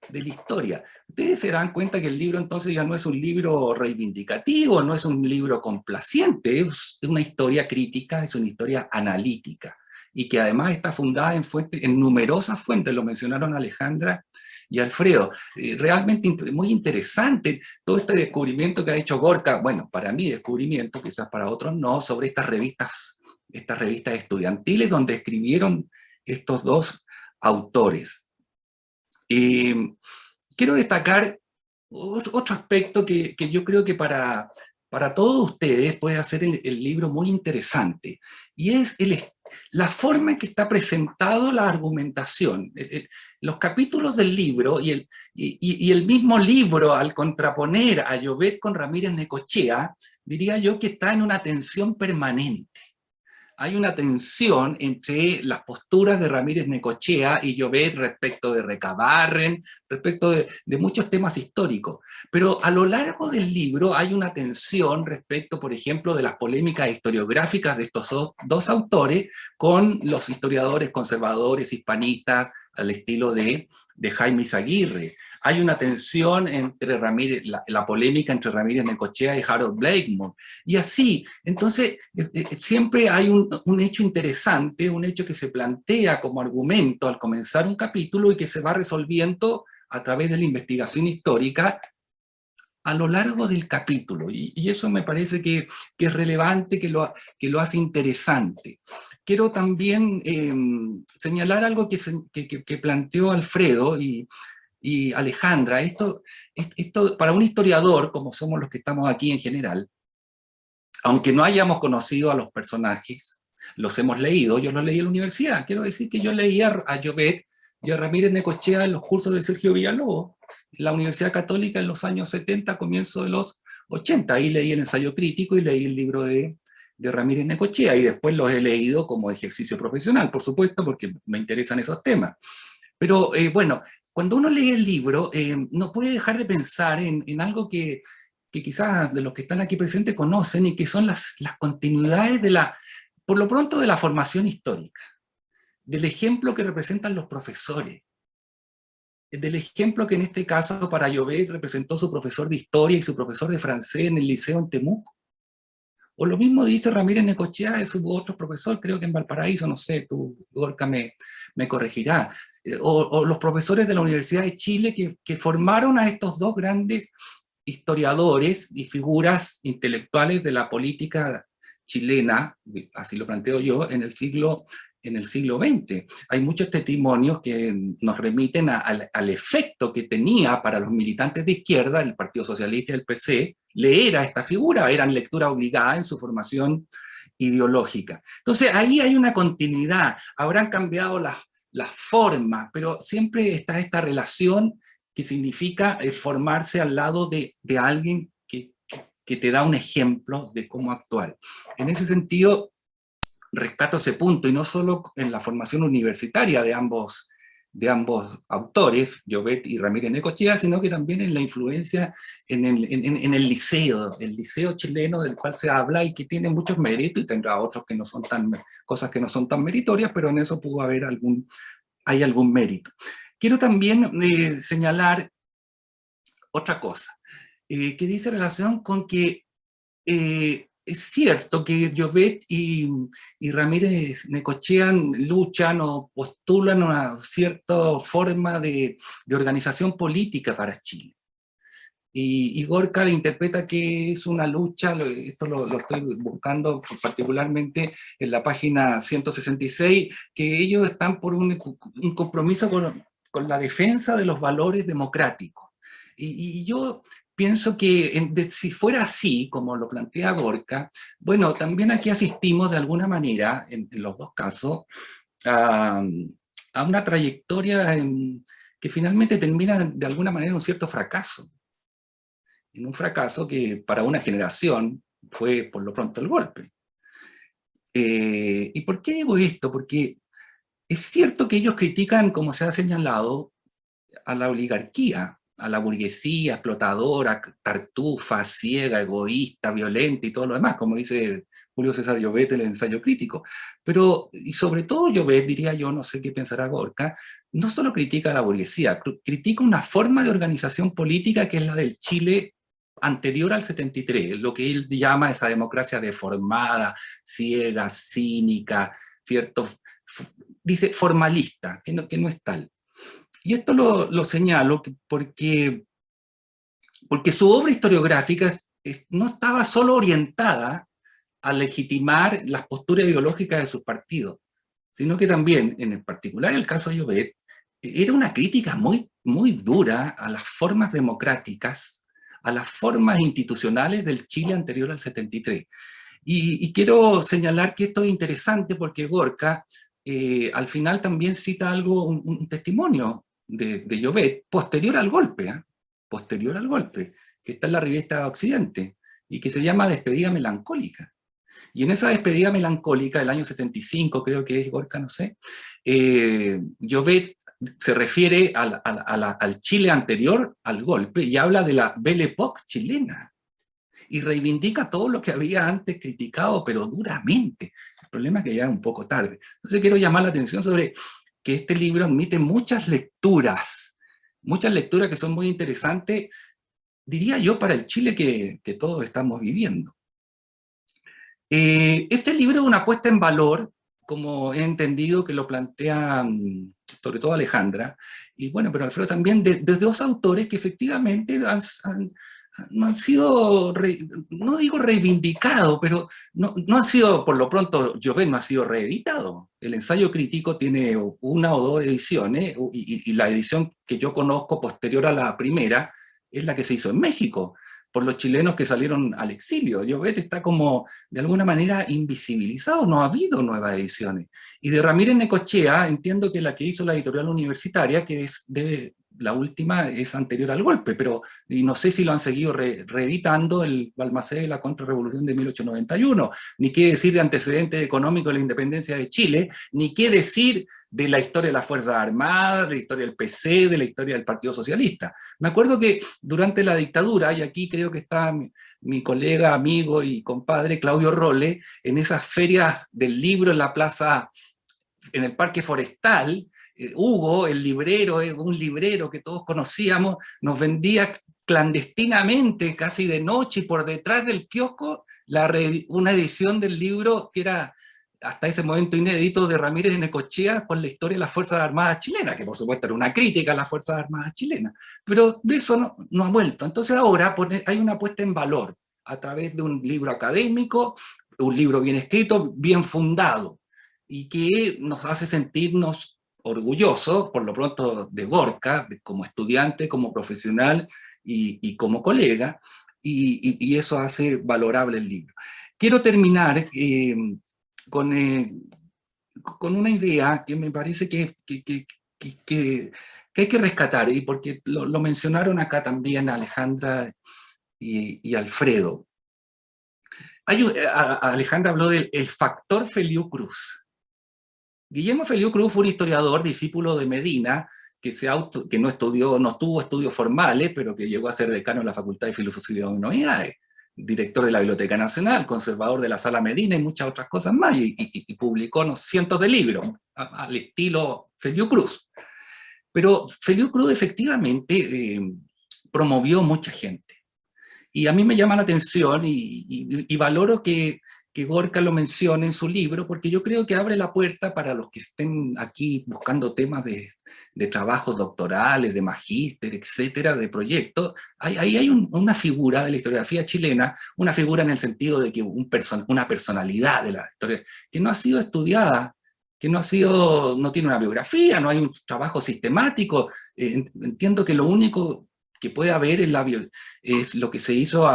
de la historia. Ustedes se dan cuenta que el libro entonces ya no es un libro reivindicativo, no es un libro complaciente, es una historia crítica, es una historia analítica, y que además está fundada en numerosas fuentes, lo mencionaron Alejandra y Alfredo. Realmente muy interesante todo este descubrimiento que ha hecho Gorka, bueno, para mí descubrimiento, quizás para otros no, sobre estas revistas estudiantiles donde escribieron estos dos autores. Quiero destacar otro aspecto que yo creo que para todos ustedes puede hacer el libro muy interesante, y es la forma en que está presentado la argumentación. Los capítulos del libro y el mismo libro, al contraponer a Llobet con Ramírez Necochea, diría yo que está en una tensión permanente. Hay una tensión entre las posturas de Ramírez Necochea y Llobet respecto de Recabarren, respecto de muchos temas históricos. Pero a lo largo del libro hay una tensión respecto, por ejemplo, de las polémicas historiográficas de estos dos autores con los historiadores conservadores hispanistas al estilo de Jaime Izaguirre. Hay una tensión entre la polémica entre Ramírez Necochea y Harold Blakemore. Y así, entonces, siempre hay un hecho interesante, un hecho que se plantea como argumento al comenzar un capítulo y que se va resolviendo a través de la investigación histórica a lo largo del capítulo. Y eso me parece que es relevante, que lo hace interesante. Quiero también señalar algo que planteó Alfredo y Alejandra. Esto para un historiador, como somos los que estamos aquí en general, aunque no hayamos conocido a los personajes, los hemos leído, yo los leí en la universidad. Quiero decir que yo leía a Llobet y a Ramírez Necochea en los cursos de Sergio Villalobos, en la Universidad Católica en los años 70, comienzo de los 80. Ahí leí el ensayo crítico y leí el libro de Ramírez Necochea, y después los he leído como ejercicio profesional, por supuesto, porque me interesan esos temas. Pero bueno, cuando uno lee el libro, no puede dejar de pensar en algo que quizás de los que están aquí presentes conocen, y que son las continuidades por lo pronto, de la formación histórica, del ejemplo que representan los profesores, del ejemplo que en este caso para Llobet representó su profesor de historia y su profesor de francés en el liceo en Temuco. O lo mismo dice Ramírez Necochea de su otro profesor, creo que en Valparaíso, no sé, tú, Gorka, me corregirá. O los profesores de la Universidad de Chile que formaron a estos dos grandes historiadores y figuras intelectuales de la política chilena, así lo planteo yo, en el siglo XX. Hay muchos testimonios que nos remiten al efecto que tenía para los militantes de izquierda, el Partido Socialista y el PC, leer a esta figura. Eran lectura obligada en su formación ideológica. Entonces ahí hay una continuidad, habrán cambiado las formas, pero siempre está esta relación que significa formarse al lado de alguien que te da un ejemplo de cómo actuar. En ese sentido, rescato ese punto, y no solo en la formación universitaria de ambos autores, Llobet y Ramírez Necochea, sino que también en la influencia en el liceo chileno del cual se habla y que tiene muchos méritos, y tendrá otros que no son cosas que no son tan meritorias, pero en eso pudo haber hay algún mérito. Quiero también señalar otra cosa, que dice relación con que es cierto que Llobet y Ramírez Necochea luchan o postulan una cierta forma de organización política para Chile. Y Gorka interpreta que es una lucha, esto lo estoy buscando particularmente en la página 166, que ellos están por un compromiso con la defensa de los valores democráticos. Y yo pienso que si fuera así, como lo plantea Gorka, bueno, también aquí asistimos de alguna manera, en los dos casos, a una trayectoria que finalmente termina de alguna manera en un cierto fracaso. en un fracaso que para una generación fue por lo pronto el golpe. ¿Y por qué digo esto? Porque es cierto que ellos critican, como se ha señalado, a la oligarquía, a la burguesía explotadora, tartufa, ciega, egoísta, violenta y todo lo demás, como dice Julio César Llobet en el ensayo crítico. Pero, y sobre todo Llobet, diría yo, no sé qué pensará Gorka, no solo critica a la burguesía, critica una forma de organización política que es la del Chile anterior al 73, lo que él llama esa democracia deformada, ciega, cínica, ¿cierto? Dice formalista, que no es tal. Y esto lo señalo porque su obra historiográfica no estaba solo orientada a legitimar las posturas ideológicas de sus partidos, sino que también, en particular el caso de Llobet, era una crítica muy, muy dura a las formas democráticas, a las formas institucionales del Chile anterior al 73. Y quiero señalar que esto es interesante porque Gorka al final también cita algo, un testimonio de Llobet posterior al golpe, que está en la revista Occidente y que se llama Despedida Melancólica. Y en esa despedida melancólica del año 75, creo que es Gorka, no sé, Llobet se refiere al Chile anterior al golpe y habla de la Belle Époque chilena y reivindica todo lo que había antes criticado, pero duramente. El problema es que ya es un poco tarde. Entonces quiero llamar la atención sobre que este libro admite muchas lecturas que son muy interesantes, diría yo, para el Chile que todos estamos viviendo. Este libro es una puesta en valor, como he entendido que lo plantea sobre todo Alejandra, y bueno, pero Alfredo también, de dos autores que efectivamente no han sido, no digo reivindicados, pero no han sido, por lo pronto, Llobet no ha sido reeditado. El ensayo crítico tiene una o dos ediciones, y la edición que yo conozco posterior a la primera es la que se hizo en México, por los chilenos que salieron al exilio. Llobet está como, de alguna manera, invisibilizado, no ha habido nuevas ediciones. Y de Ramírez Necochea, entiendo que la que hizo la editorial universitaria, que la última es anterior al golpe, y no sé si lo han seguido reeditando, el Balmaceda de la Contrarrevolución de 1891, ni qué decir de antecedentes económicos de la independencia de Chile, ni qué decir de la historia de las Fuerzas Armadas, de la historia del PC, de la historia del Partido Socialista. Me acuerdo que durante la dictadura, y aquí creo que está mi colega, amigo y compadre Claudio Rolle, en esas ferias del libro en la plaza, en el Parque Forestal, Hugo, el librero, un librero que todos conocíamos, nos vendía clandestinamente, casi de noche, y por detrás del kiosco, una edición del libro que era hasta ese momento inédito de Ramírez de Necochea con la historia de las Fuerzas Armadas chilenas, que por supuesto era una crítica a las Fuerzas Armadas chilenas, pero de eso no ha vuelto. Entonces ahora hay una puesta en valor a través de un libro académico, un libro bien escrito, bien fundado, y que nos hace sentirnos orgullosos, por lo pronto, de Gorka, como estudiante, como profesional y como colega, y eso hace valorable el libro. Quiero terminar con una idea que me parece que hay que rescatar, y porque lo mencionaron acá también Alejandra y Alfredo. Alejandra habló del factor Feliu Cruz. Guillermo Feliu Cruz fue un historiador, discípulo de Medina, que no tuvo estudios formales, pero que llegó a ser decano de la Facultad de Filosofía y Humanidades, director de la Biblioteca Nacional, conservador de la Sala Medina y muchas otras cosas más, y publicó cientos de libros al estilo Feliu Cruz. Pero Feliu Cruz efectivamente promovió mucha gente. Y a mí me llama la atención y valoro que Gorka lo mencione en su libro, porque yo creo que abre la puerta para los que estén aquí buscando temas de trabajos doctorales, de magíster, etcétera, de proyectos. Ahí hay una figura de la historiografía chilena, una figura en el sentido de que una personalidad de la historia, que no ha sido estudiada, que no tiene una biografía, no hay un trabajo sistemático. Entiendo que lo único que puede haber es lo que se hizo,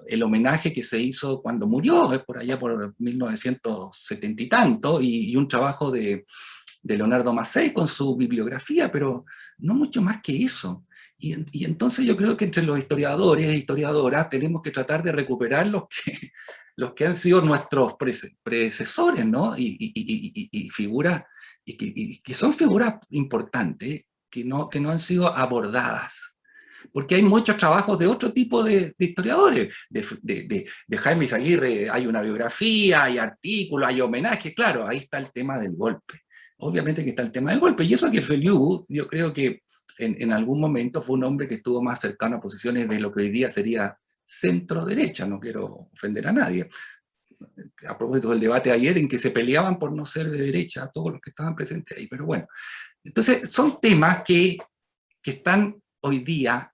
el homenaje que se hizo cuando murió, por allá por 1970 y tanto, y un trabajo de de Leonardo Mazzei con su bibliografía, pero no mucho más que eso. Y entonces yo creo que entre los historiadores e historiadoras tenemos que tratar de recuperar los que han sido nuestros predecesores, ¿no? Y figuras, y que son figuras importantes, que no han sido abordadas. Porque hay muchos trabajos de otro tipo de historiadores. De Jaime Izaguirre hay una biografía, hay artículos, hay homenajes, claro, ahí está el tema del golpe. Obviamente que está el tema del golpe, y eso que Feliu, yo creo que en algún momento fue un hombre que estuvo más cercano a posiciones de lo que hoy día sería centro-derecha, no quiero ofender a nadie. A propósito del debate de ayer en que se peleaban por no ser de derecha todos los que estaban presentes ahí, pero bueno. Entonces son temas que están hoy día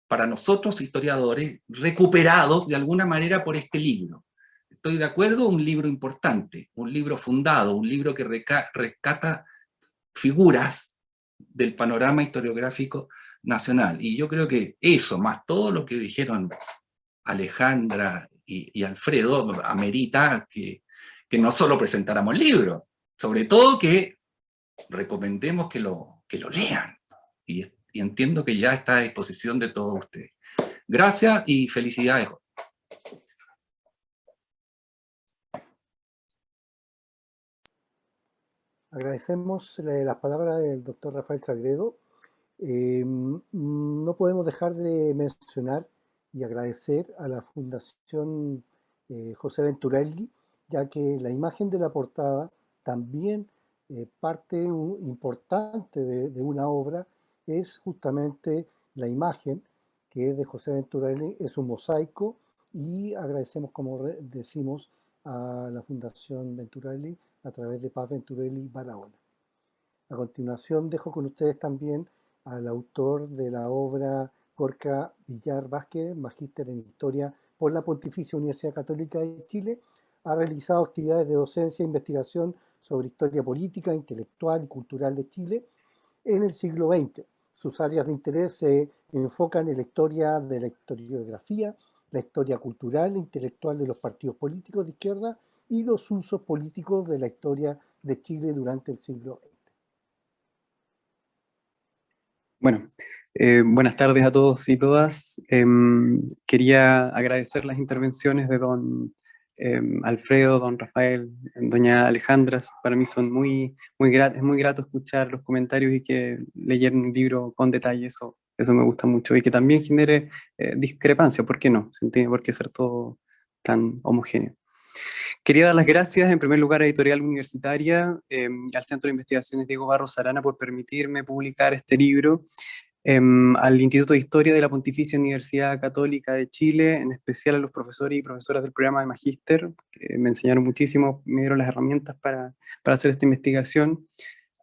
para nosotros historiadores recuperados de alguna manera por este libro. Estoy de acuerdo, un libro importante, un libro fundado, un libro que rescata figuras del panorama historiográfico nacional. Y yo creo que eso, más todo lo que dijeron Alejandra y Alfredo, amerita que no solo presentáramos el libro, sobre todo que recomendemos que lo lean. Y entiendo que ya está a disposición de todos ustedes. Gracias y felicidades. Agradecemos las palabras del doctor Rafael Sagredo. No podemos dejar de mencionar y agradecer a la Fundación José Venturelli, ya que la imagen de la portada también parte importante de una obra es justamente la imagen que es de José Venturelli, es un mosaico, y agradecemos, como decimos, a la Fundación Venturelli a través de Paz Venturelli Barahona. A continuación dejo con ustedes también al autor de la obra Gorka Villar Vázquez, magíster en Historia por la Pontificia Universidad Católica de Chile. Ha realizado actividades de docencia e investigación sobre historia política, intelectual y cultural de Chile en el siglo XX. Sus áreas de interés se enfocan en la historia de la historiografía, la historia cultural e intelectual de los partidos políticos de izquierda y los usos políticos de la historia de Chile durante el siglo XX. Bueno, buenas tardes a todos y todas. Quería agradecer las intervenciones de don Alfredo, don Rafael, doña Alejandra. Para mí son es muy grato escuchar los comentarios y que leyeron un libro con detalle, eso me gusta mucho, y que también genere discrepancia, ¿por qué no? No tiene por qué ser todo tan homogéneo. Quería dar las gracias en primer lugar a Editorial Universitaria, al Centro de Investigaciones Diego Barros Arana por permitirme publicar este libro, al Instituto de Historia de la Pontificia Universidad Católica de Chile, en especial a los profesores y profesoras del programa de Magíster, que me enseñaron muchísimo, me dieron las herramientas para hacer esta investigación,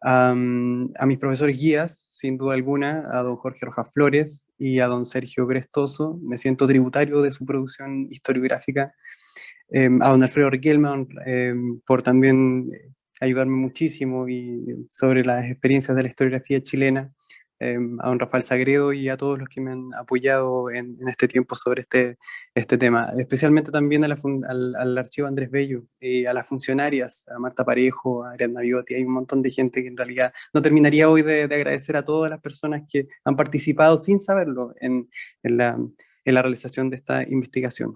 a mis profesores guías, sin duda alguna, a don Jorge Rojas Flores y a don Sergio Brestoso. Me siento tributario de su producción historiográfica, a don Alfredo Riquelme por también ayudarme muchísimo y sobre las experiencias de la historiografía chilena, a don Rafael Sagredo y a todos los que me han apoyado en este tiempo sobre este tema, especialmente también al archivo Andrés Bello y a las funcionarias, a Marta Parejo, a Ariadna Biotti. Hay un montón de gente que en realidad no terminaría hoy de agradecer a todas las personas que han participado sin saberlo en la realización de esta investigación.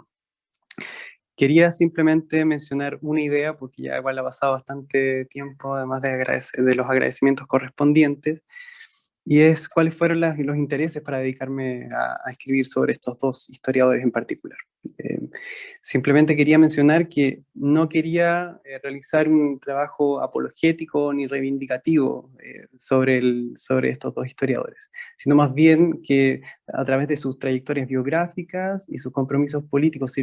Quería simplemente mencionar una idea, porque ya igual ha pasado bastante tiempo, además de los agradecimientos correspondientes, y es cuáles fueron los intereses para dedicarme a escribir sobre estos dos historiadores en particular. Simplemente quería mencionar que no quería realizar un trabajo apologético ni reivindicativo sobre estos dos historiadores, sino más bien que a través de sus trayectorias biográficas y sus compromisos políticos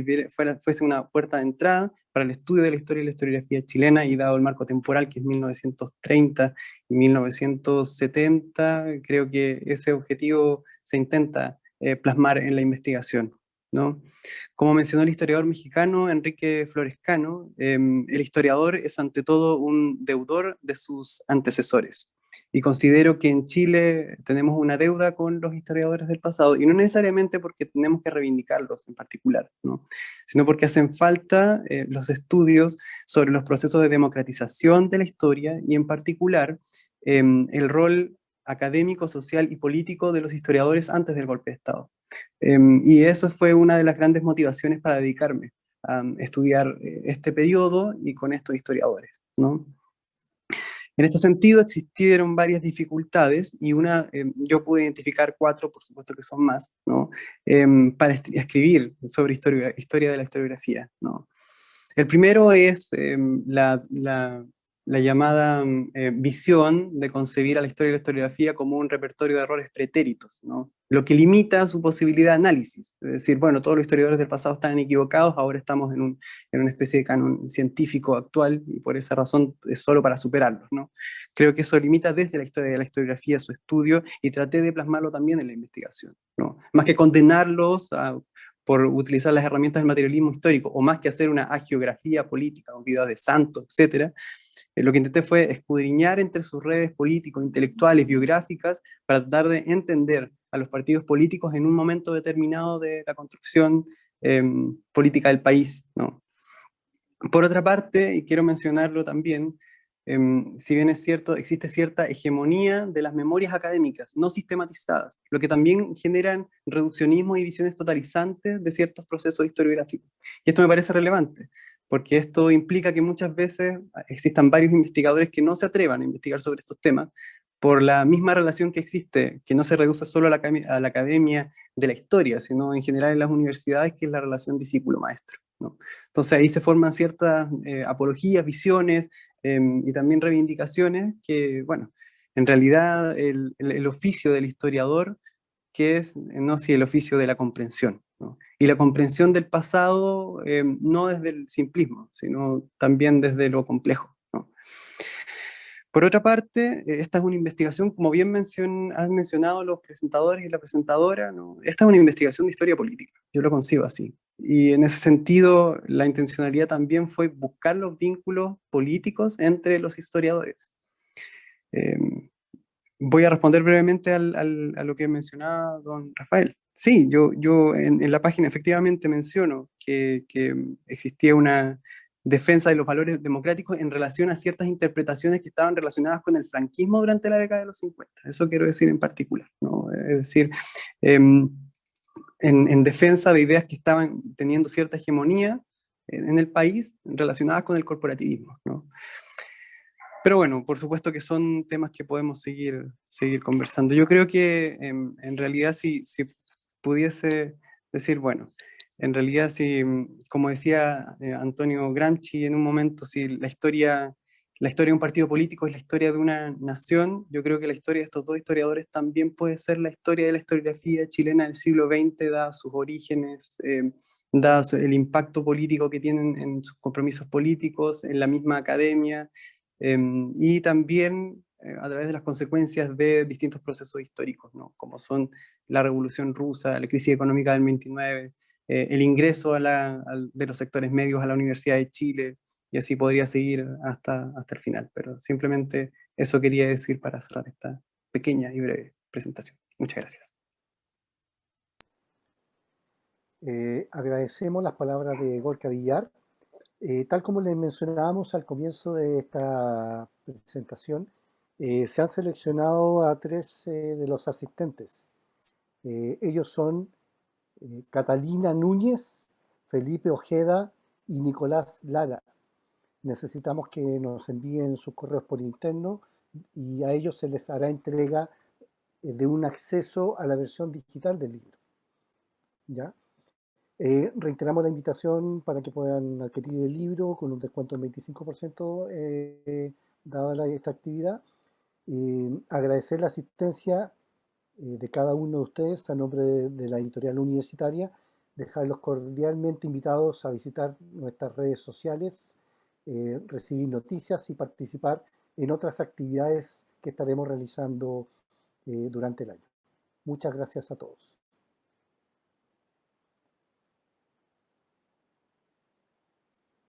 fuese una puerta de entrada para el estudio de la historia y la historiografía chilena, y dado el marco temporal que es 1930 y 1970, creo que ese objetivo se intenta plasmar en la investigación, ¿no? Como mencionó el historiador mexicano Enrique Florescano, el historiador es ante todo un deudor de sus antecesores. Y considero que en Chile tenemos una deuda con los historiadores del pasado, y no necesariamente porque tenemos que reivindicarlos en particular, ¿no? Sino porque hacen falta los estudios sobre los procesos de democratización de la historia, y en particular el rol académico, social y político de los historiadores antes del golpe de Estado. Y eso fue una de las grandes motivaciones para dedicarme a estudiar este periodo y con estos historiadores, ¿no? En este sentido existieron varias dificultades, y yo pude identificar 4, por supuesto que son más, ¿no? Para escribir sobre historia de la historiografía, ¿no? El primero es la llamada visión de concebir a la historia de la historiografía como un repertorio de errores pretéritos, ¿no? Lo que limita su posibilidad de análisis. Es decir, bueno, todos los historiadores del pasado están equivocados, ahora estamos en una especie de canon científico actual, y por esa razón es solo para superarlos, ¿no? Creo que eso limita desde la historia de la historiografía su estudio, y traté de plasmarlo también en la investigación, ¿no? Más que condenarlos por utilizar las herramientas del materialismo histórico, o más que hacer una hagiografía política, un video de santos, etc., lo que intenté fue escudriñar entre sus redes políticos, intelectuales, biográficas, para tratar de entender a los partidos políticos en un momento determinado de la construcción política del país, ¿no? Por otra parte, y quiero mencionarlo también, si bien es cierto, existe cierta hegemonía de las memorias académicas, no sistematizadas, lo que también generan reduccionismo y visiones totalizantes de ciertos procesos historiográficos. Y esto me parece relevante, porque esto implica que muchas veces existan varios investigadores que no se atrevan a investigar sobre estos temas, por la misma relación que existe, que no se reduce solo a la academia de la historia, sino en general en las universidades, que es la relación discípulo-maestro, ¿no? Entonces ahí se forman ciertas apologías, visiones y también reivindicaciones que, bueno, en realidad el oficio del historiador, que es, no si el oficio de la comprensión, ¿no? Y la comprensión del pasado no desde el simplismo, sino también desde lo complejo, ¿no? Por otra parte, esta es una investigación, como bien han mencionado los presentadores y la presentadora, ¿no? Esta es una investigación de historia política, yo lo concibo así. Y en ese sentido, la intencionalidad también fue buscar los vínculos políticos entre los historiadores. Voy a responder brevemente a lo que mencionaba don Rafael. Sí, yo en la página efectivamente menciono que existía una defensa de los valores democráticos en relación a ciertas interpretaciones que estaban relacionadas con el franquismo durante la década de los 50. Eso quiero decir en particular, ¿no? Es decir, en defensa de ideas que estaban teniendo cierta hegemonía en el país relacionadas con el corporativismo, ¿no? Pero bueno, por supuesto que son temas que podemos seguir conversando. Yo creo que en realidad si pudiese decir, bueno, en realidad si, como decía Antonio Gramsci en un momento, si la historia de un partido político es la historia de una nación, yo creo que la historia de estos dos historiadores también puede ser la historia de la historiografía chilena del siglo XX, dadas sus orígenes, dadas el impacto político que tienen en sus compromisos políticos, en la misma academia, y también a través de las consecuencias de distintos procesos históricos, ¿no? Como son la Revolución Rusa, la crisis económica del 29, el ingreso de los sectores medios a la Universidad de Chile, y así podría seguir hasta el final. Pero simplemente eso quería decir para cerrar esta pequeña y breve presentación. Muchas gracias. Agradecemos las palabras de Gorka Villar. Tal como les mencionábamos al comienzo de esta presentación, se han seleccionado a 3 de los asistentes. Ellos son Catalina Núñez, Felipe Ojeda y Nicolás Lara. Necesitamos que nos envíen sus correos por interno, y a ellos se les hará entrega de un acceso a la versión digital del libro, ¿ya? Reiteramos la invitación para que puedan adquirir el libro con un descuento del 25% dada esta actividad. Agradecer la asistencia de cada uno de ustedes a nombre de la editorial universitaria, dejarlos cordialmente invitados a visitar nuestras redes sociales, recibir noticias y participar en otras actividades que estaremos realizando durante el año. Muchas gracias a todos.